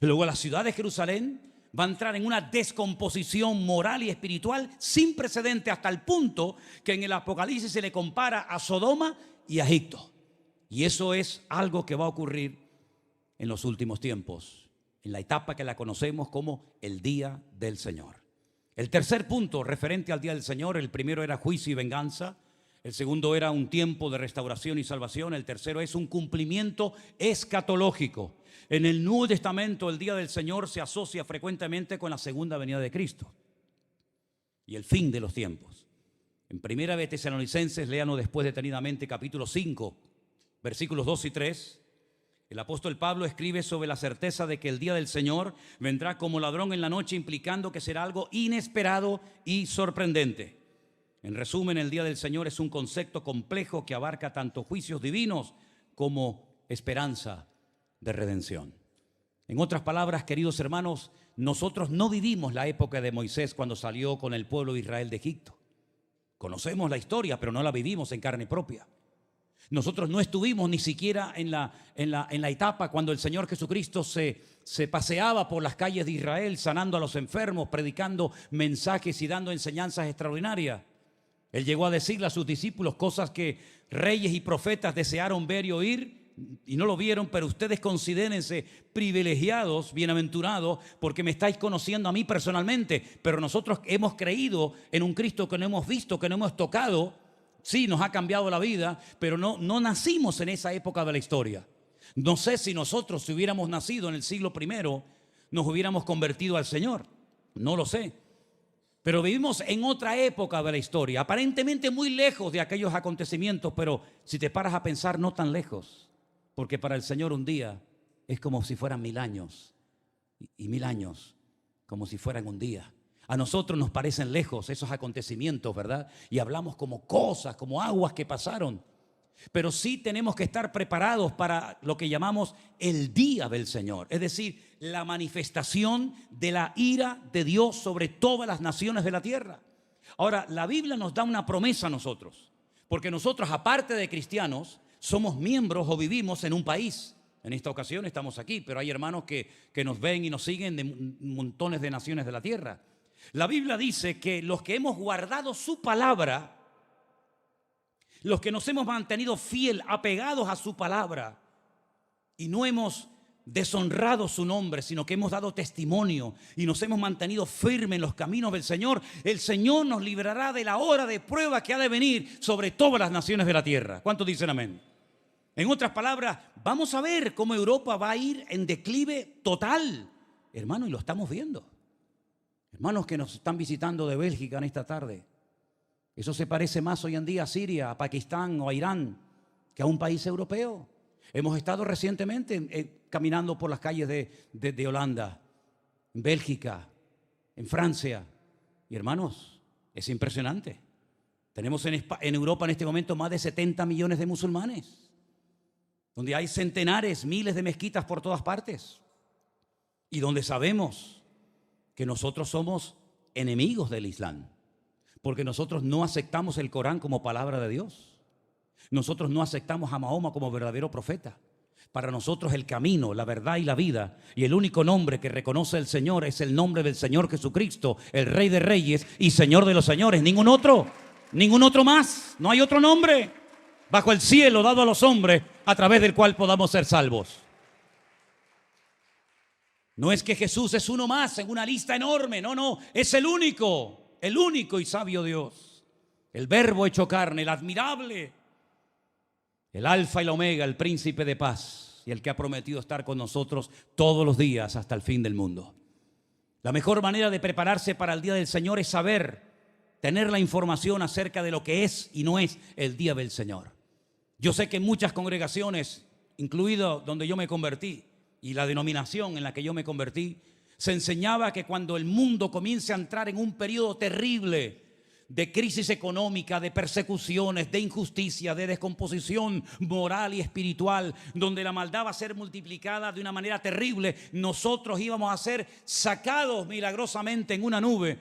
Luego la ciudad de Jerusalén va a entrar en una descomposición moral y espiritual sin precedente, hasta el punto que en el Apocalipsis se le compara a Sodoma y a Egipto. Y eso es algo que va a ocurrir en los últimos tiempos, en la etapa que la conocemos como el día del Señor. El tercer punto referente al día del Señor, el primero era juicio y venganza, el segundo era un tiempo de restauración y salvación, el tercero es un cumplimiento escatológico. En el Nuevo Testamento el día del Señor se asocia frecuentemente con la segunda venida de Cristo y el fin de los tiempos. En Primera de Tesalonicenses, léanlo después detenidamente, capítulo 5, versículos 2 y 3. El apóstol Pablo escribe sobre la certeza de que el día del Señor vendrá como ladrón en la noche, implicando que será algo inesperado y sorprendente. En resumen, el día del Señor es un concepto complejo que abarca tanto juicios divinos como esperanza de redención. En otras palabras, queridos hermanos, nosotros no vivimos la época de Moisés cuando salió con el pueblo de Israel de Egipto. Conocemos la historia, pero no la vivimos en carne propia. Nosotros no estuvimos ni siquiera en la etapa cuando el Señor Jesucristo se paseaba por las calles de Israel, sanando a los enfermos, predicando mensajes y dando enseñanzas extraordinarias. Él llegó a decirle a sus discípulos cosas que reyes y profetas desearon ver y oír y no lo vieron, pero ustedes considérense privilegiados, bienaventurados, porque me estáis conociendo a mí personalmente, pero nosotros hemos creído en un Cristo que no hemos visto, que no hemos tocado. Sí, nos ha cambiado la vida, pero no nacimos en esa época de la historia. No sé si nosotros, si hubiéramos nacido en el siglo I, nos hubiéramos convertido al Señor. No lo sé. Pero vivimos en otra época de la historia, aparentemente muy lejos de aquellos acontecimientos, pero si te paras a pensar, no tan lejos. Porque para el Señor un día es como si fueran 1000 años, y 1000 años como si fueran un día. A nosotros nos parecen lejos esos acontecimientos, ¿verdad? Y hablamos como cosas, como aguas que pasaron. Pero sí tenemos que estar preparados para lo que llamamos el día del Señor. Es decir, la manifestación de la ira de Dios sobre todas las naciones de la tierra. Ahora, la Biblia nos da una promesa a nosotros. Porque nosotros, aparte de cristianos, somos miembros o vivimos en un país. En esta ocasión estamos aquí, pero hay hermanos que nos ven y nos siguen de montones de naciones de la tierra. La Biblia dice que los que hemos guardado su palabra, los que nos hemos mantenido fiel, apegados a su palabra y no hemos deshonrado su nombre, sino que hemos dado testimonio y nos hemos mantenido firmes en los caminos del Señor, el Señor nos librará de la hora de prueba que ha de venir sobre todas las naciones de la tierra. ¿Cuántos dicen amén? En otras palabras, vamos a ver cómo Europa va a ir en declive total, hermano, y lo estamos viendo. Hermanos que nos están visitando de Bélgica en esta tarde, eso se parece más hoy en día a Siria, a Pakistán o a Irán que a un país europeo. Hemos estado recientemente caminando por las calles de Holanda, en Bélgica, en Francia. Y hermanos, es impresionante. Tenemos en Europa en este momento más de 70 millones de musulmanes, donde hay centenares, miles de mezquitas por todas partes y donde sabemos que nosotros somos enemigos del Islam, porque nosotros no aceptamos el Corán como palabra de Dios. Nosotros no aceptamos a Mahoma como verdadero profeta. Para nosotros el camino, la verdad y la vida, y el único nombre que reconoce el Señor es el nombre del Señor Jesucristo, el Rey de Reyes y Señor de los Señores. Ningún otro más. No hay otro nombre bajo el cielo dado a los hombres a través del cual podamos ser salvos. No es que Jesús es uno más en una lista enorme, no, no, es el único y sabio Dios, el Verbo hecho carne, el admirable, el Alfa y la Omega, el Príncipe de paz y el que ha prometido estar con nosotros todos los días hasta el fin del mundo. La mejor manera de prepararse para el día del Señor es saber, tener la información acerca de lo que es y no es el día del Señor. Yo sé que en muchas congregaciones, incluido donde yo me convertí y la denominación en la que yo me convertí, se enseñaba que cuando el mundo comience a entrar en un periodo terrible de crisis económica, de persecuciones, de injusticia, de descomposición moral y espiritual, donde la maldad va a ser multiplicada de una manera terrible, nosotros íbamos a ser sacados milagrosamente en una nube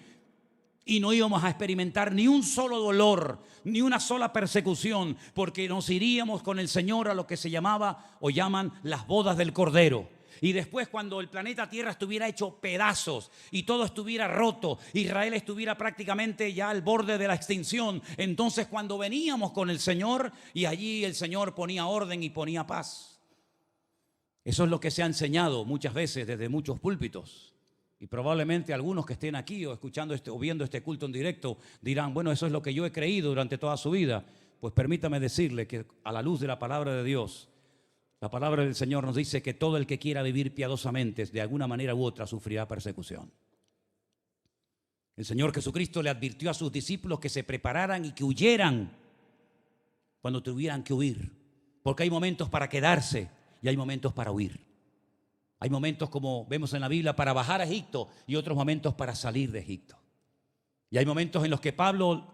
y no íbamos a experimentar ni un solo dolor, ni una sola persecución, porque nos iríamos con el Señor a lo que se llamaba o llaman las bodas del Cordero. Y después, cuando el planeta Tierra estuviera hecho pedazos y todo estuviera roto, Israel estuviera prácticamente ya al borde de la extinción, entonces cuando veníamos con el Señor, y allí el Señor ponía orden y ponía paz. Eso es lo que se ha enseñado muchas veces desde muchos púlpitos. Y probablemente algunos que estén aquí o escuchando o viendo este culto en directo dirán, bueno, eso es lo que yo he creído durante toda su vida. Pues permítame decirle que a la luz de la palabra de Dios, la palabra del Señor nos dice que todo el que quiera vivir piadosamente, de alguna manera u otra, sufrirá persecución. El Señor Jesucristo le advirtió a sus discípulos que se prepararan y que huyeran cuando tuvieran que huir. Porque hay momentos para quedarse y hay momentos para huir. Hay momentos, como vemos en la Biblia, para bajar a Egipto y otros momentos para salir de Egipto. Y hay momentos en los que Pablo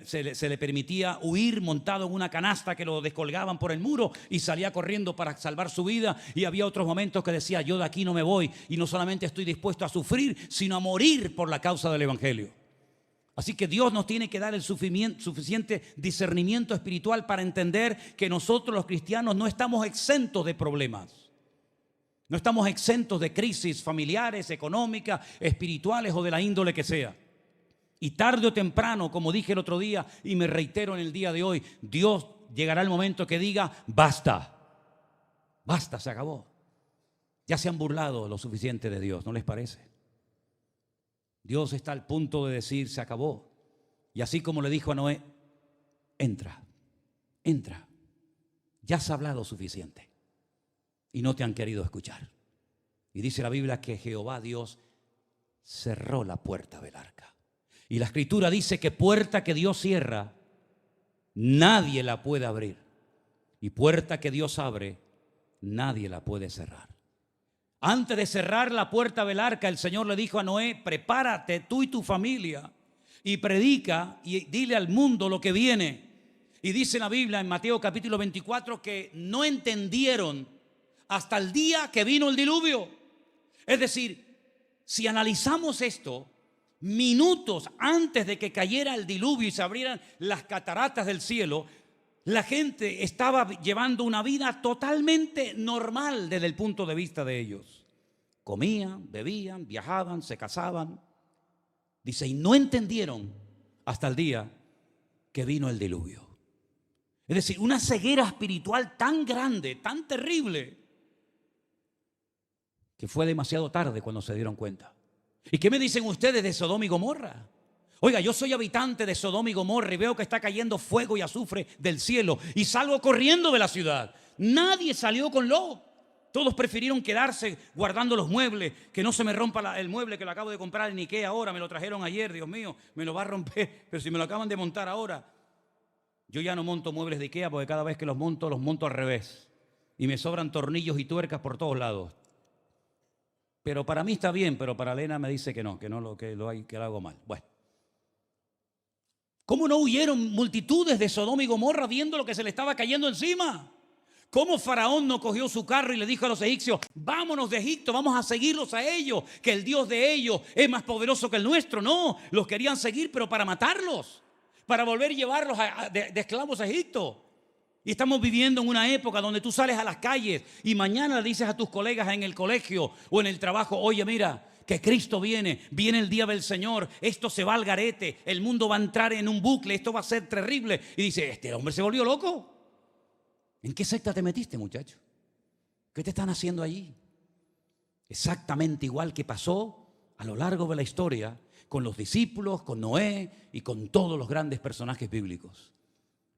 se le permitía huir montado en una canasta que lo descolgaban por el muro y salía corriendo para salvar su vida. Y había otros momentos que decía, yo de aquí no me voy y no solamente estoy dispuesto a sufrir, sino a morir por la causa del Evangelio. Así que Dios nos tiene que dar el suficiente discernimiento espiritual para entender que nosotros los cristianos no estamos exentos de problemas. No estamos exentos de crisis familiares, económicas, espirituales o de la índole que sea. Y tarde o temprano, como dije el otro día y me reitero en el día de hoy, Dios llegará el momento que diga, basta, basta, se acabó. Ya se han burlado lo suficiente de Dios, ¿no les parece? Dios está al punto de decir, se acabó. Y así como le dijo a Noé, entra, entra, ya has hablado suficiente. Y no te han querido escuchar. Y dice la Biblia que Jehová Dios cerró la puerta del arca. Y la Escritura dice que puerta que Dios cierra, nadie la puede abrir. Y puerta que Dios abre, nadie la puede cerrar. Antes de cerrar la puerta del arca, el Señor le dijo a Noé, prepárate tú y tu familia y predica y dile al mundo lo que viene. Y dice la Biblia en Mateo capítulo 24 que no entendieron hasta el día que vino el diluvio. Es decir, si analizamos esto, minutos antes de que cayera el diluvio y se abrieran las cataratas del cielo, la gente estaba llevando una vida totalmente normal desde el punto de vista de ellos. Comían, bebían, viajaban, se casaban. Dice, y no entendieron hasta el día que vino el diluvio. Es decir, una ceguera espiritual tan grande, tan terrible, que fue demasiado tarde cuando se dieron cuenta. ¿Y qué me dicen ustedes de Sodoma y Gomorra? Oiga, yo soy habitante de Sodoma y Gomorra y veo que está cayendo fuego y azufre del cielo y salgo corriendo de la ciudad. Nadie salió con Lot. Todos prefirieron quedarse guardando los muebles, que no se me rompa el mueble que lo acabo de comprar en Ikea ahora, me lo trajeron ayer, Dios mío, me lo va a romper, pero si me lo acaban de montar ahora. Yo ya no monto muebles de Ikea porque cada vez que los monto al revés y me sobran tornillos y tuercas por todos lados. Pero para mí está bien, pero para Elena me dice que lo hago mal. Bueno. ¿Cómo no huyeron multitudes de Sodoma y Gomorra viendo lo que se le estaba cayendo encima? ¿Cómo Faraón no cogió su carro y le dijo a los egipcios, vámonos de Egipto, vamos a seguirlos a ellos, que el Dios de ellos es más poderoso que el nuestro? No, los querían seguir, pero para matarlos, para volver a llevarlos de esclavos a Egipto. Y estamos viviendo en una época donde tú sales a las calles y mañana le dices a tus colegas en el colegio o en el trabajo, oye, mira, que Cristo viene el día del Señor, esto se va al garete, el mundo va a entrar en un bucle, esto va a ser terrible. Y dice, este hombre se volvió loco. ¿En qué secta te metiste, muchacho? ¿Qué te están haciendo allí? Exactamente igual que pasó a lo largo de la historia con los discípulos, con Noé y con todos los grandes personajes bíblicos.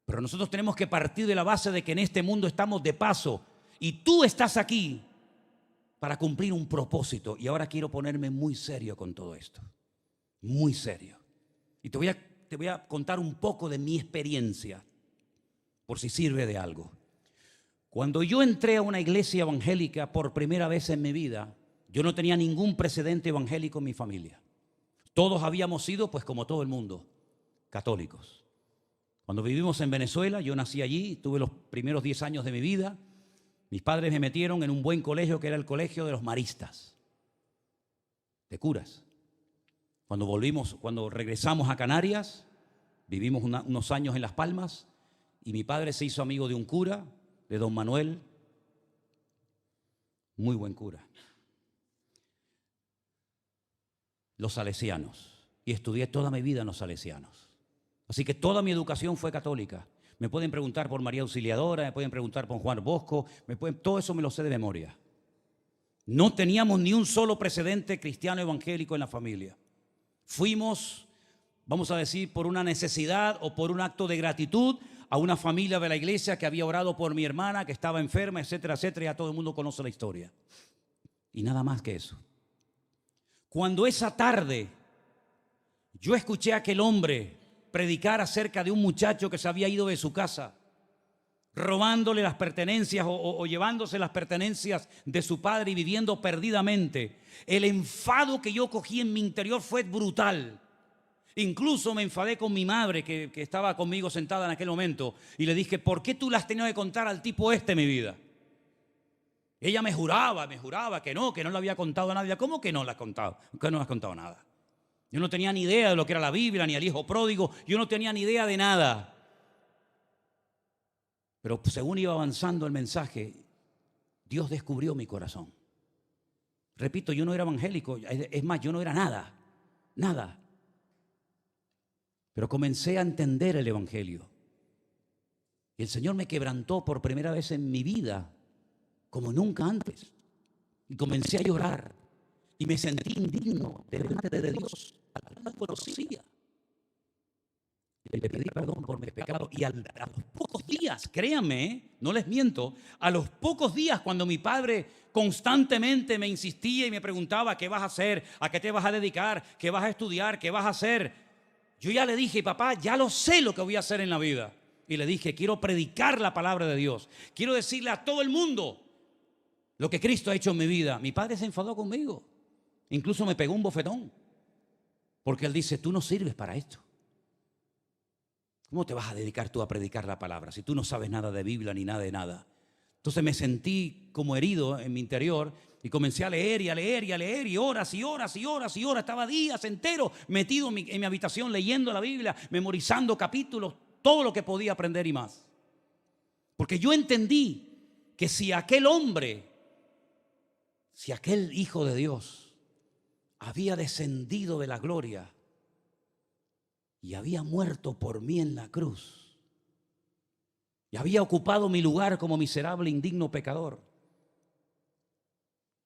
Pero nosotros tenemos que partir de la base de que en este mundo estamos de paso y tú estás aquí para cumplir un propósito. Y ahora quiero ponerme muy serio con todo esto, muy serio. Y te voy a contar un poco de mi experiencia, por si sirve de algo. Cuando yo entré a una iglesia evangélica por primera vez en mi vida, yo no tenía ningún precedente evangélico en mi familia. Todos habíamos sido, pues como todo el mundo, católicos. Cuando vivimos en Venezuela, yo nací allí, tuve los primeros 10 años de mi vida. Mis padres me metieron en un buen colegio que era el colegio de los maristas, de curas. Cuando regresamos a Canarias, vivimos unos años en Las Palmas y mi padre se hizo amigo de un cura, de don Manuel, muy buen cura. Los salesianos. Y estudié toda mi vida en los salesianos. Así que toda mi educación fue católica. Me pueden preguntar por María Auxiliadora, me pueden preguntar por Juan Bosco, todo eso me lo sé de memoria. No teníamos ni un solo precedente cristiano evangélico en la familia. Fuimos, vamos a decir, por una necesidad o por un acto de gratitud a una familia de la iglesia que había orado por mi hermana, que estaba enferma, etcétera, etcétera. Ya todo el mundo conoce la historia. Y nada más que eso. Cuando esa tarde yo escuché a aquel hombre predicar acerca de un muchacho que se había ido de su casa, robándole las pertenencias o llevándose las pertenencias de su padre y viviendo perdidamente, el enfado que yo cogí en mi interior fue brutal. Incluso me enfadé con mi madre que estaba conmigo sentada en aquel momento y le dije, ¿por qué tú le has tenido que contar al tipo mi vida? Ella me juraba que no le había contado a nadie. ¿Cómo que no le has contado? Que no le has contado nada. Yo no tenía ni idea de lo que era la Biblia, ni el hijo pródigo. Yo no tenía ni idea de nada. Pero según iba avanzando el mensaje, Dios descubrió mi corazón. Repito, yo no era evangélico. Es más, yo no era nada. Nada. Pero comencé a entender el evangelio. Y el Señor me quebrantó por primera vez en mi vida, como nunca antes. Y comencé a llorar. Y me sentí indigno delante de Dios, al cual no conocía. Y le pedí perdón por mis pecados. Y a los pocos días, créanme, no les miento, a los pocos días cuando mi padre constantemente me insistía y me preguntaba qué vas a hacer, a qué te vas a dedicar, qué vas a estudiar, qué vas a hacer, yo ya le dije, papá, ya lo sé lo que voy a hacer en la vida. Y le dije, quiero predicar la palabra de Dios. Quiero decirle a todo el mundo lo que Cristo ha hecho en mi vida. Mi padre se enfadó conmigo. Incluso me pegó un bofetón. Porque él dice, tú no sirves para esto. ¿Cómo te vas a dedicar tú a predicar la palabra si tú no sabes nada de Biblia ni nada de nada? Entonces me sentí como herido en mi interior y comencé a leer y a leer y a leer y horas y horas y horas y horas. Estaba días enteros metido en mi habitación leyendo la Biblia, memorizando capítulos, todo lo que podía aprender y más. Porque yo entendí que si aquel hombre, si aquel Hijo de Dios había descendido de la gloria y había muerto por mí en la cruz y había ocupado mi lugar como miserable, indigno pecador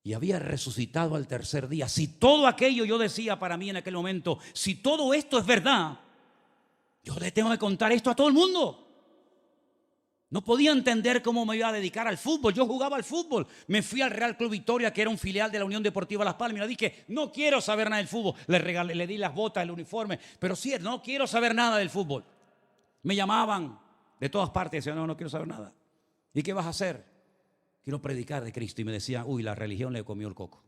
y había resucitado al tercer día, si todo aquello, yo decía para mí en aquel momento, si todo esto es verdad, yo le tengo que contar esto a todo el mundo. No podía entender cómo me iba a dedicar al fútbol. Yo jugaba al fútbol. Me fui al Real Club Victoria, que era un filial de la Unión Deportiva Las Palmas. Y le dije, no quiero saber nada del fútbol. Le di las botas, el uniforme. Pero sí, no quiero saber nada del fútbol. Me llamaban de todas partes. Decían, no quiero saber nada. ¿Y qué vas a hacer? Quiero predicar de Cristo. Y me decían, uy, la religión le comió el coco.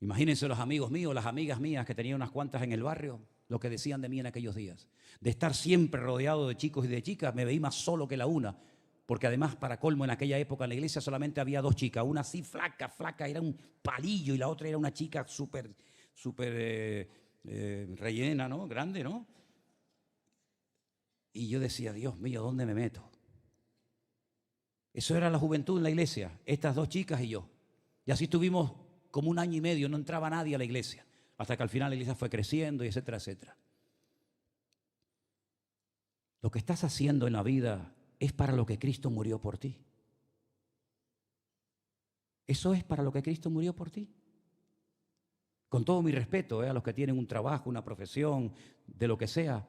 Imagínense los amigos míos, las amigas mías que tenía unas cuantas en el barrio, lo que decían de mí en aquellos días. De estar siempre rodeado de chicos y de chicas, me veí más solo que la una. Porque además, para colmo, en aquella época en la iglesia solamente había dos chicas. Una así flaca, era un palillo, y la otra era una chica súper rellena, ¿no? Grande, ¿no? Y yo decía, Dios mío, ¿dónde me meto? Eso era la juventud en la iglesia, estas dos chicas y yo. Y así estuvimos como 1 año y medio, no entraba nadie a la iglesia. Hasta que al final la iglesia fue creciendo y etcétera, etcétera. Lo que estás haciendo en la vida es para lo que Cristo murió por ti. ¿Eso es para lo que Cristo murió por ti? Con todo mi respeto a los que tienen un trabajo, una profesión, de lo que sea,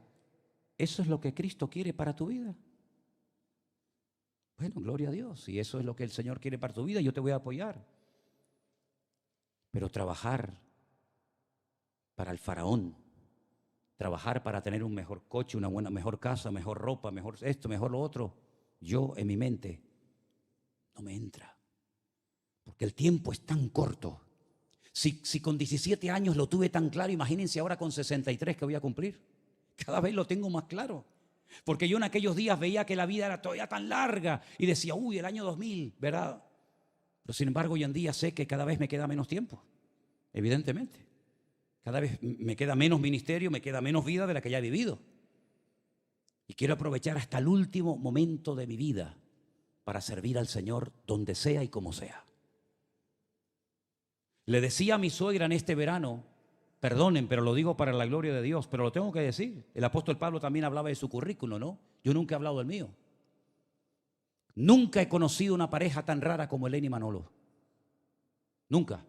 ¿eso es lo que Cristo quiere para tu vida? Bueno, gloria a Dios. Si eso es lo que el Señor quiere para tu vida, yo te voy a apoyar. Pero trabajar para el faraón, trabajar para tener un mejor coche, una mejor casa, mejor ropa, mejor esto, mejor lo otro, yo en mi mente no me entra. Porque el tiempo es tan corto. Si con 17 años lo tuve tan claro, imagínense ahora con 63 que voy a cumplir. Cada vez lo tengo más claro. Porque yo en aquellos días veía que la vida era todavía tan larga y decía, uy, el año 2000, ¿verdad? Pero sin embargo, hoy en día sé que cada vez me queda menos tiempo, evidentemente. Cada vez me queda menos ministerio, me queda menos vida de la que ya he vivido. Y quiero aprovechar hasta el último momento de mi vida para servir al Señor donde sea y como sea. Le decía a mi suegra en este verano, perdonen, pero lo digo para la gloria de Dios, pero lo tengo que decir. El apóstol Pablo también hablaba de su currículo, ¿no? Yo nunca he hablado del mío. Nunca he conocido una pareja tan rara como Elena y Manolo. Nunca.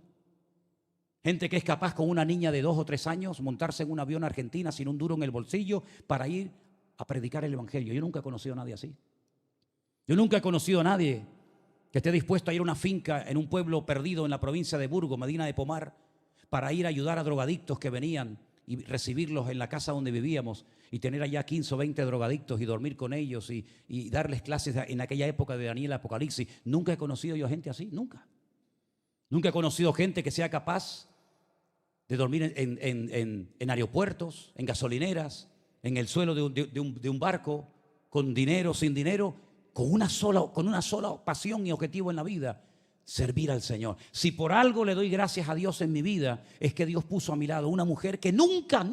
Gente que es capaz con una niña de 2 o 3 años montarse en un avión a Argentina sin un duro en el bolsillo para ir a predicar el evangelio. Yo nunca he conocido a nadie así. Yo nunca he conocido a nadie que esté dispuesto a ir a una finca en un pueblo perdido en la provincia de Burgos, Medina de Pomar, para ir a ayudar a drogadictos que venían y recibirlos en la casa donde vivíamos y tener allá 15 o 20 drogadictos y dormir con ellos y darles clases en aquella época de Daniel Apocalipsis. Nunca he conocido yo gente así, nunca. Nunca he conocido gente que sea capaz de dormir en aeropuertos, en gasolineras, en el suelo de un barco, con dinero, sin dinero, con una sola pasión y objetivo en la vida: servir al Señor. Si por algo le doy gracias a Dios en mi vida, es que Dios puso a mi lado una mujer que nunca,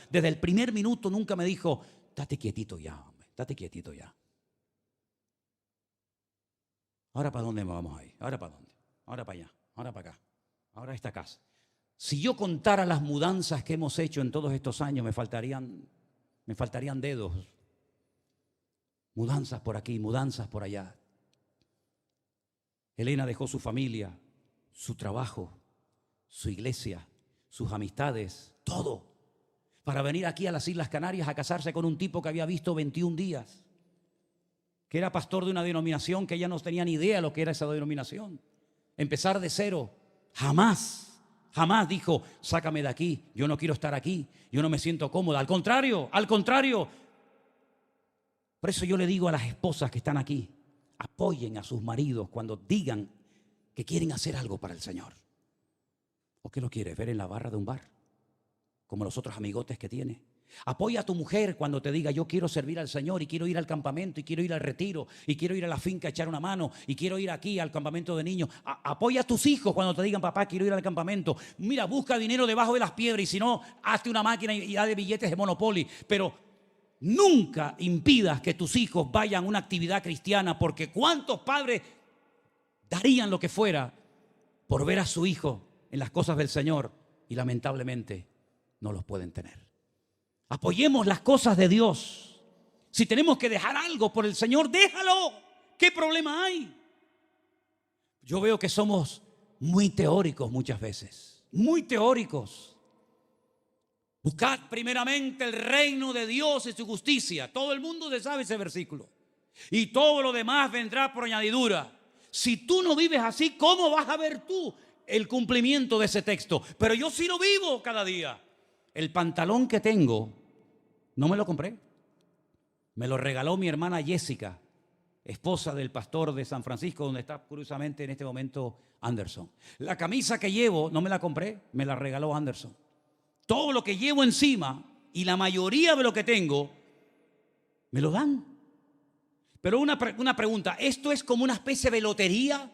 desde el primer minuto, nunca me dijo, date quietito ya, hombre, date quietito ya. ¿Ahora para dónde vamos a ir? ¿Ahora para dónde? Ahora para allá, ahora para acá, ahora a esta casa. Si yo contara las mudanzas que hemos hecho en todos estos años, me faltarían dedos. Mudanzas por aquí, mudanzas por allá. Elena dejó su familia, su trabajo, su iglesia, sus amistades, todo, para venir aquí a las Islas Canarias a casarse con un tipo que había visto 21 días, que era pastor de una denominación que ella no tenía ni idea de lo que era esa denominación. Empezar de cero, jamás dijo, sácame de aquí, yo no quiero estar aquí, yo no me siento cómoda. Al contrario. Por eso yo le digo a las esposas que están aquí, apoyen a sus maridos cuando digan que quieren hacer algo para el Señor. ¿O qué lo quieres ver en la barra de un bar? Como los otros amigotes que tiene. Apoya a tu mujer cuando te diga, yo quiero servir al Señor y quiero ir al campamento y quiero ir al retiro y quiero ir a la finca a echar una mano y quiero ir aquí al campamento de niños. Apoya a tus hijos cuando te digan, papá, quiero ir al campamento. Mira, busca dinero debajo de las piedras y si no, hazte una máquina y haz de billetes de Monopoly. Pero nunca impidas que tus hijos vayan a una actividad cristiana, porque ¿cuántos padres darían lo que fuera por ver a su hijo en las cosas del Señor y lamentablemente no los pueden tener? Apoyemos las cosas de Dios. Si tenemos que dejar algo por el Señor, déjalo. ¿Qué problema hay? Yo veo que somos muy teóricos muchas veces, muy teóricos. Buscad primeramente el reino de Dios y su justicia. Todo el mundo se sabe ese versículo. Y todo lo demás vendrá por añadidura. Si tú no vives así, ¿cómo vas a ver tú el cumplimiento de ese texto? Pero yo sí lo vivo cada día. El pantalón que tengo, no me lo compré. Me lo regaló mi hermana Jessica, esposa del pastor de San Francisco, donde está curiosamente en este momento Anderson. La camisa que llevo, no me la compré, me la regaló Anderson. Todo lo que llevo encima y la mayoría de lo que tengo, me lo dan. Pero una pregunta, ¿esto es como una especie de lotería?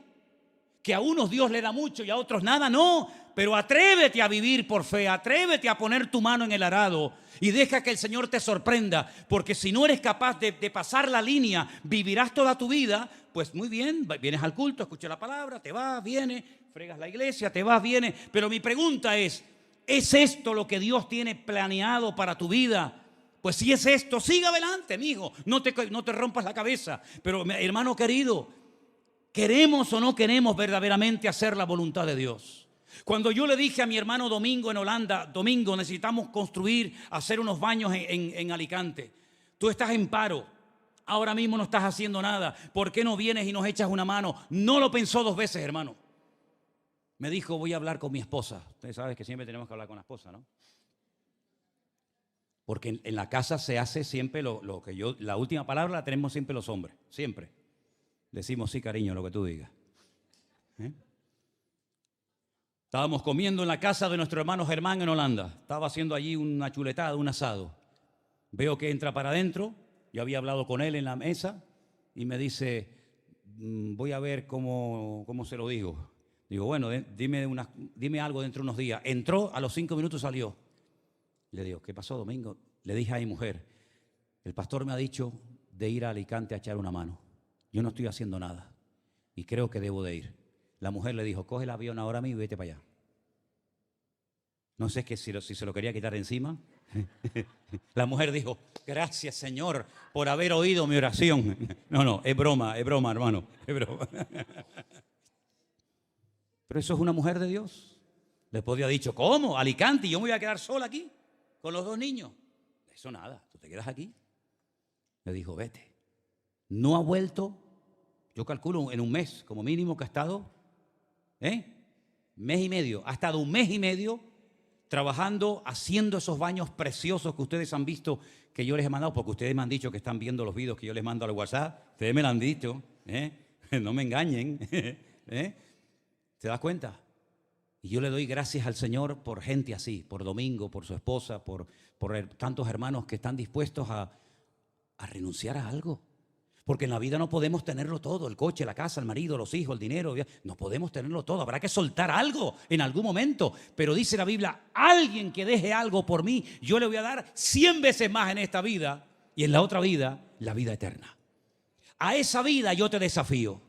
Que a unos Dios le da mucho y a otros nada. No, pero atrévete a vivir por fe, atrévete a poner tu mano en el arado y deja que el Señor te sorprenda, porque si no eres capaz de pasar la línea, vivirás toda tu vida, pues muy bien, vienes al culto, escuchas la palabra, te vas, vienes, fregas la iglesia, te vas, vienes, pero mi pregunta ¿es esto lo que Dios tiene planeado para tu vida? Pues si es esto, sigue adelante, mijo, no te rompas la cabeza. Pero hermano querido, ¿Queremos o no queremos verdaderamente hacer la voluntad de Dios? Cuando yo le dije a mi hermano Domingo en Holanda, Domingo, necesitamos construir, hacer unos baños en Alicante. Tú estás en paro, ahora mismo no estás haciendo nada. ¿Por qué no vienes y nos echas una mano? No lo pensó 2 veces, hermano. Me dijo, voy a hablar con mi esposa. Ustedes saben que siempre tenemos que hablar con la esposa, ¿no? Porque en la casa se hace siempre lo que yo, la última palabra la tenemos siempre los hombres, siempre. Decimos, sí, cariño, lo que tú digas. Estábamos comiendo en la casa de nuestro hermano Germán en Holanda. Estaba haciendo allí una chuletada, un asado. Veo que entra para adentro. Yo había hablado con él en la mesa y me dice, voy a ver cómo se lo digo. Digo, bueno, dime algo dentro de unos días. Entró, a los 5 minutos salió. Le digo, ¿qué pasó, Domingo? Le dije a mi mujer, el pastor me ha dicho de ir a Alicante a echar una mano. Yo no estoy haciendo nada y creo que debo de ir. La mujer le dijo, coge el avión ahora mismo y vete para allá. No sé si se lo quería quitar de encima. La mujer dijo, gracias, Señor, por haber oído mi oración. No, es broma, hermano, es broma. Pero eso es una mujer de Dios. Le podría haber dicho, ¿cómo? Alicante, y yo me voy a quedar sola aquí con los 2 niños. Eso nada, tú te quedas aquí. Le dijo, vete. No ha vuelto, yo calculo en un mes, como mínimo que ha estado, mes y medio, ha estado 1 mes y medio trabajando, haciendo esos baños preciosos que ustedes han visto, que yo les he mandado, porque ustedes me han dicho que están viendo los videos que yo les mando al WhatsApp, ustedes me lo han dicho, no me engañen, ¿te das cuenta? Y yo le doy gracias al Señor por gente así, por Domingo, por su esposa, por tantos hermanos que están dispuestos a renunciar a algo. Porque en la vida no podemos tenerlo todo, el coche, la casa, el marido, los hijos, el dinero, no podemos tenerlo todo, habrá que soltar algo en algún momento, pero dice la Biblia, alguien que deje algo por mí, yo le voy a dar 100 veces más en esta vida y en la otra vida, la vida eterna. A esa vida yo te desafío.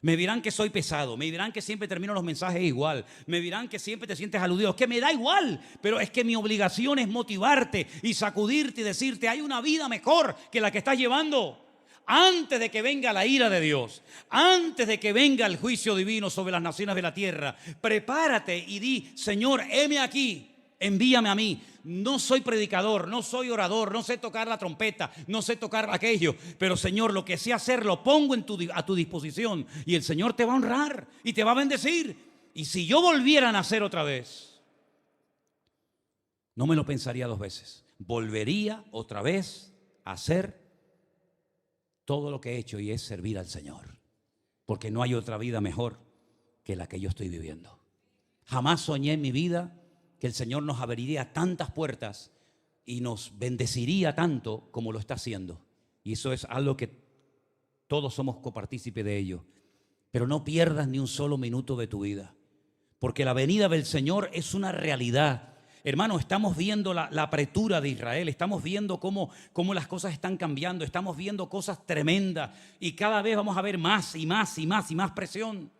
Me dirán que soy pesado, me dirán que siempre termino los mensajes igual, me dirán que siempre te sientes aludido, que me da igual, pero es que mi obligación es motivarte y sacudirte y decirte, hay una vida mejor que la que estás llevando. Antes de que venga la ira de Dios, antes de que venga el juicio divino sobre las naciones de la tierra, prepárate y di, Señor, heme aquí, envíame a mí. No soy predicador, no soy orador, no sé tocar la trompeta, no sé tocar aquello, pero Señor, lo que sé hacer lo pongo a tu disposición y el Señor te va a honrar y te va a bendecir. Y si yo volviera a nacer otra vez, no me lo pensaría 2 veces. Volvería otra vez a hacer todo lo que he hecho y es servir al Señor, porque no hay otra vida mejor que la que yo estoy viviendo. Jamás soñé en mi vida que el Señor nos abriría tantas puertas y nos bendeciría tanto como lo está haciendo. Y eso es algo que todos somos copartícipes de ello. Pero no pierdas ni un solo minuto de tu vida, porque la venida del Señor es una realidad. Hermano, estamos viendo la apretura de Israel, estamos viendo cómo las cosas están cambiando, estamos viendo cosas tremendas y cada vez vamos a ver más y más y más y más presión.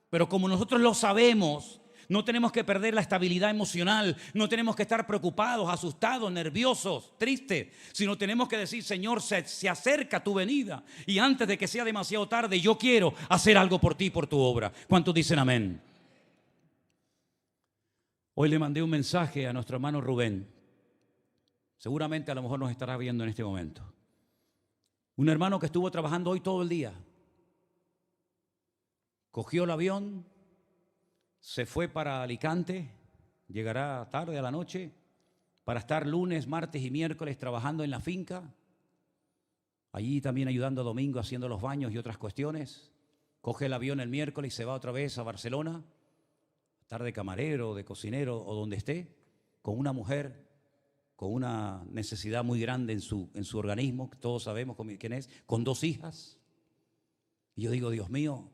Pero como nosotros lo sabemos, no tenemos que perder la estabilidad emocional, no tenemos que estar preocupados, asustados, nerviosos, tristes, sino tenemos que decir, Señor, se acerca tu venida y antes de que sea demasiado tarde, yo quiero hacer algo por ti, por tu obra. ¿Cuántos dicen amén? Hoy le mandé un mensaje a nuestro hermano Rubén. Seguramente a lo mejor nos estará viendo en este momento. Un hermano que estuvo trabajando hoy todo el día. Cogió el avión, se fue para Alicante, llegará tarde a la noche, para estar lunes, martes y miércoles trabajando en la finca. Allí también ayudando a Domingo haciendo los baños y otras cuestiones. Coge el avión el miércoles y se va otra vez a Barcelona. Estar de camarero, de cocinero o donde esté, con una mujer con una necesidad muy grande en su organismo, que todos sabemos quién es, con 2 hijas. Y yo digo, Dios mío,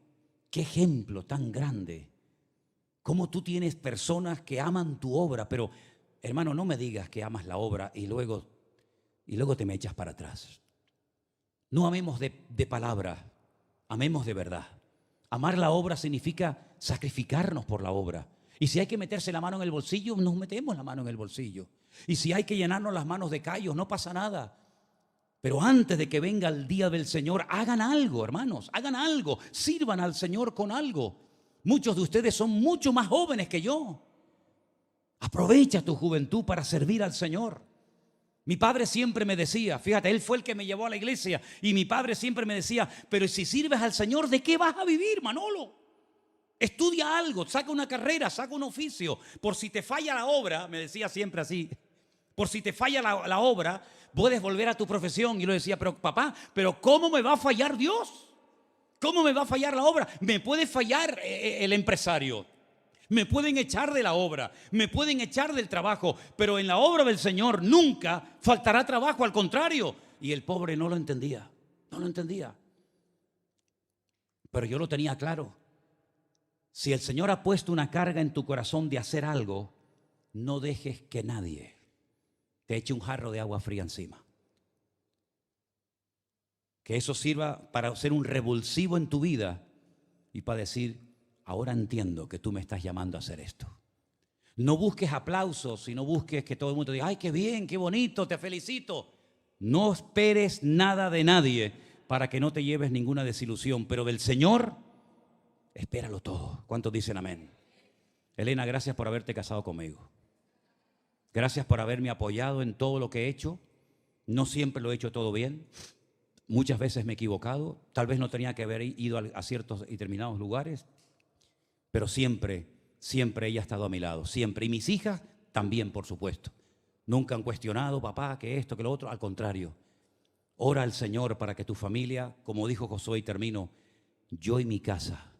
qué ejemplo tan grande. Cómo tú tienes personas que aman tu obra, pero hermano, no me digas que amas la obra y luego te me echas para atrás. No amemos de palabra, amemos de verdad. Amar la obra significa sacrificarnos por la obra. Y si hay que meterse la mano en el bolsillo, nos metemos la mano en el bolsillo. Y si hay que llenarnos las manos de callos, no pasa nada. Pero antes de que venga el día del Señor, hagan algo, hermanos, hagan algo, sirvan al Señor con algo. Muchos de ustedes son mucho más jóvenes que yo. Aprovecha tu juventud para servir al Señor. Mi padre siempre me decía, fíjate, él fue el que me llevó a la iglesia, y mi padre siempre me decía, pero si sirves al Señor, ¿de qué vas a vivir, Manolo? Estudia algo, saca una carrera, saca un oficio. Por si te falla la obra, me decía siempre así, por si te falla la obra, puedes volver a tu profesión. Y yo le decía, pero papá, ¿pero cómo me va a fallar Dios? ¿Cómo me va a fallar la obra? Me puede fallar el empresario. Me pueden echar de la obra, me pueden echar del trabajo, pero en la obra del Señor nunca faltará trabajo, al contrario. Y el pobre no lo entendía, no lo entendía. Pero yo lo tenía claro. Si el Señor ha puesto una carga en tu corazón de hacer algo, no dejes que nadie te eche un jarro de agua fría encima. Que eso sirva para ser un revulsivo en tu vida y para decir, ahora entiendo que tú me estás llamando a hacer esto. No busques aplausos y no busques que todo el mundo diga, ay, qué bien, qué bonito, te felicito. No esperes nada de nadie para que no te lleves ninguna desilusión, pero del Señor, espéralo todo. ¿Cuántos dicen amén? Elena, gracias por haberte casado conmigo. Gracias por haberme apoyado en todo lo que he hecho. No siempre lo he hecho todo bien. Muchas veces me he equivocado. Tal vez no tenía que haber ido a ciertos y determinados lugares. Pero siempre, siempre ella ha estado a mi lado, siempre. Y mis hijas también, por supuesto. Nunca han cuestionado, papá, que esto, que lo otro. Al contrario, ora al Señor para que tu familia, como dijo Josué, y termino, yo y mi casa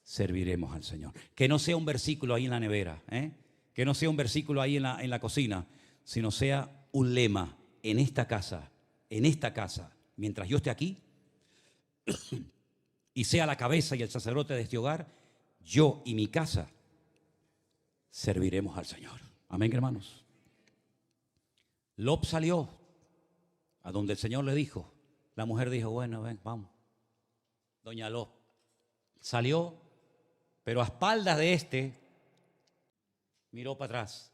serviremos al Señor. Que no sea un versículo ahí en la nevera, que no sea un versículo ahí en la cocina, sino sea un lema en esta casa, mientras yo esté aquí, y sea la cabeza y el sacerdote de este hogar, yo y mi casa serviremos al Señor. Amén, hermanos. Lot salió a donde el Señor le dijo. La mujer dijo, bueno, ven, vamos. Doña Lot salió, pero a espaldas de este miró para atrás.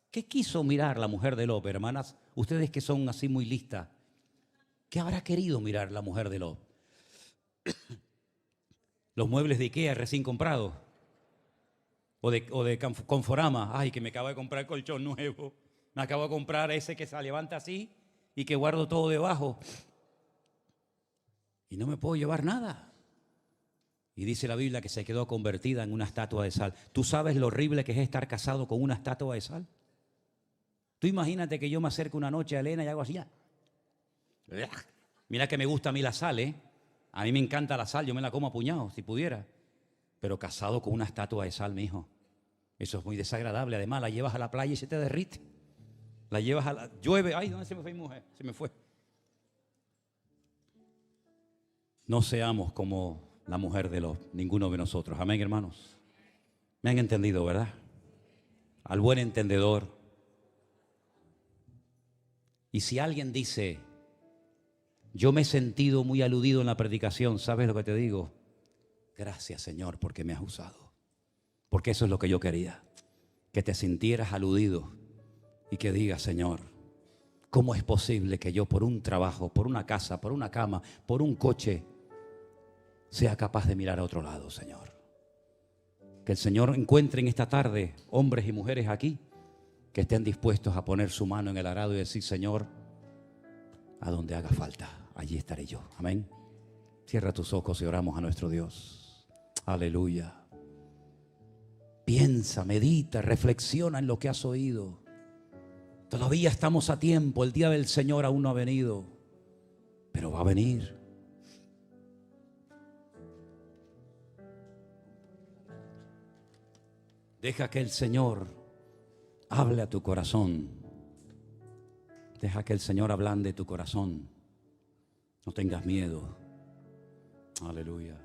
¿Qué quiso mirar la mujer de Lot, hermanas? Ustedes que son así muy listas, ¿qué habrá querido mirar la mujer de Lot? Los muebles de Ikea recién comprados o de Conforama. Ay, que me acabo de comprar colchón nuevo. Me acabo de comprar ese que se levanta así y que guardo todo debajo. Y no me puedo llevar nada. Y dice la Biblia que se quedó convertida en una estatua de sal. ¿Tú sabes lo horrible que es estar casado con una estatua de sal? Tú imagínate que yo me acerco una noche a Elena y hago así. Mira que me gusta a mí la sal, ¿eh? A mí me encanta la sal, yo me la como a puñados, si pudiera. Pero casado con una estatua de sal, mi hijo, eso es muy desagradable. Además, la llevas a la playa y se te derrite. La llevas a la... Llueve. Ay, ¿dónde se me fue mi mujer? Se me fue. No seamos como la mujer de ninguno de nosotros. Amén, hermanos. Me han entendido, ¿verdad? Al buen entendedor. Y si alguien dice... Yo me he sentido muy aludido en la predicación, ¿sabes lo que te digo? Gracias, Señor, porque me has usado. Porque eso es lo que yo quería. Que te sintieras aludido y que digas, Señor, ¿cómo es posible que yo por un trabajo, por una casa, por una cama, por un coche, sea capaz de mirar a otro lado, Señor? Que el Señor encuentre en esta tarde hombres y mujeres aquí que estén dispuestos a poner su mano en el arado y decir, Señor, a donde haga falta, allí estaré yo. Amén. Cierra tus ojos y oramos a nuestro Dios. Aleluya. Piensa, medita, reflexiona en lo que has oído. Todavía estamos a tiempo. El día del Señor aún no ha venido, pero va a venir. Deja que el Señor hable a tu corazón. Deja que el Señor ablande tu corazón. No tengas miedo. Aleluya.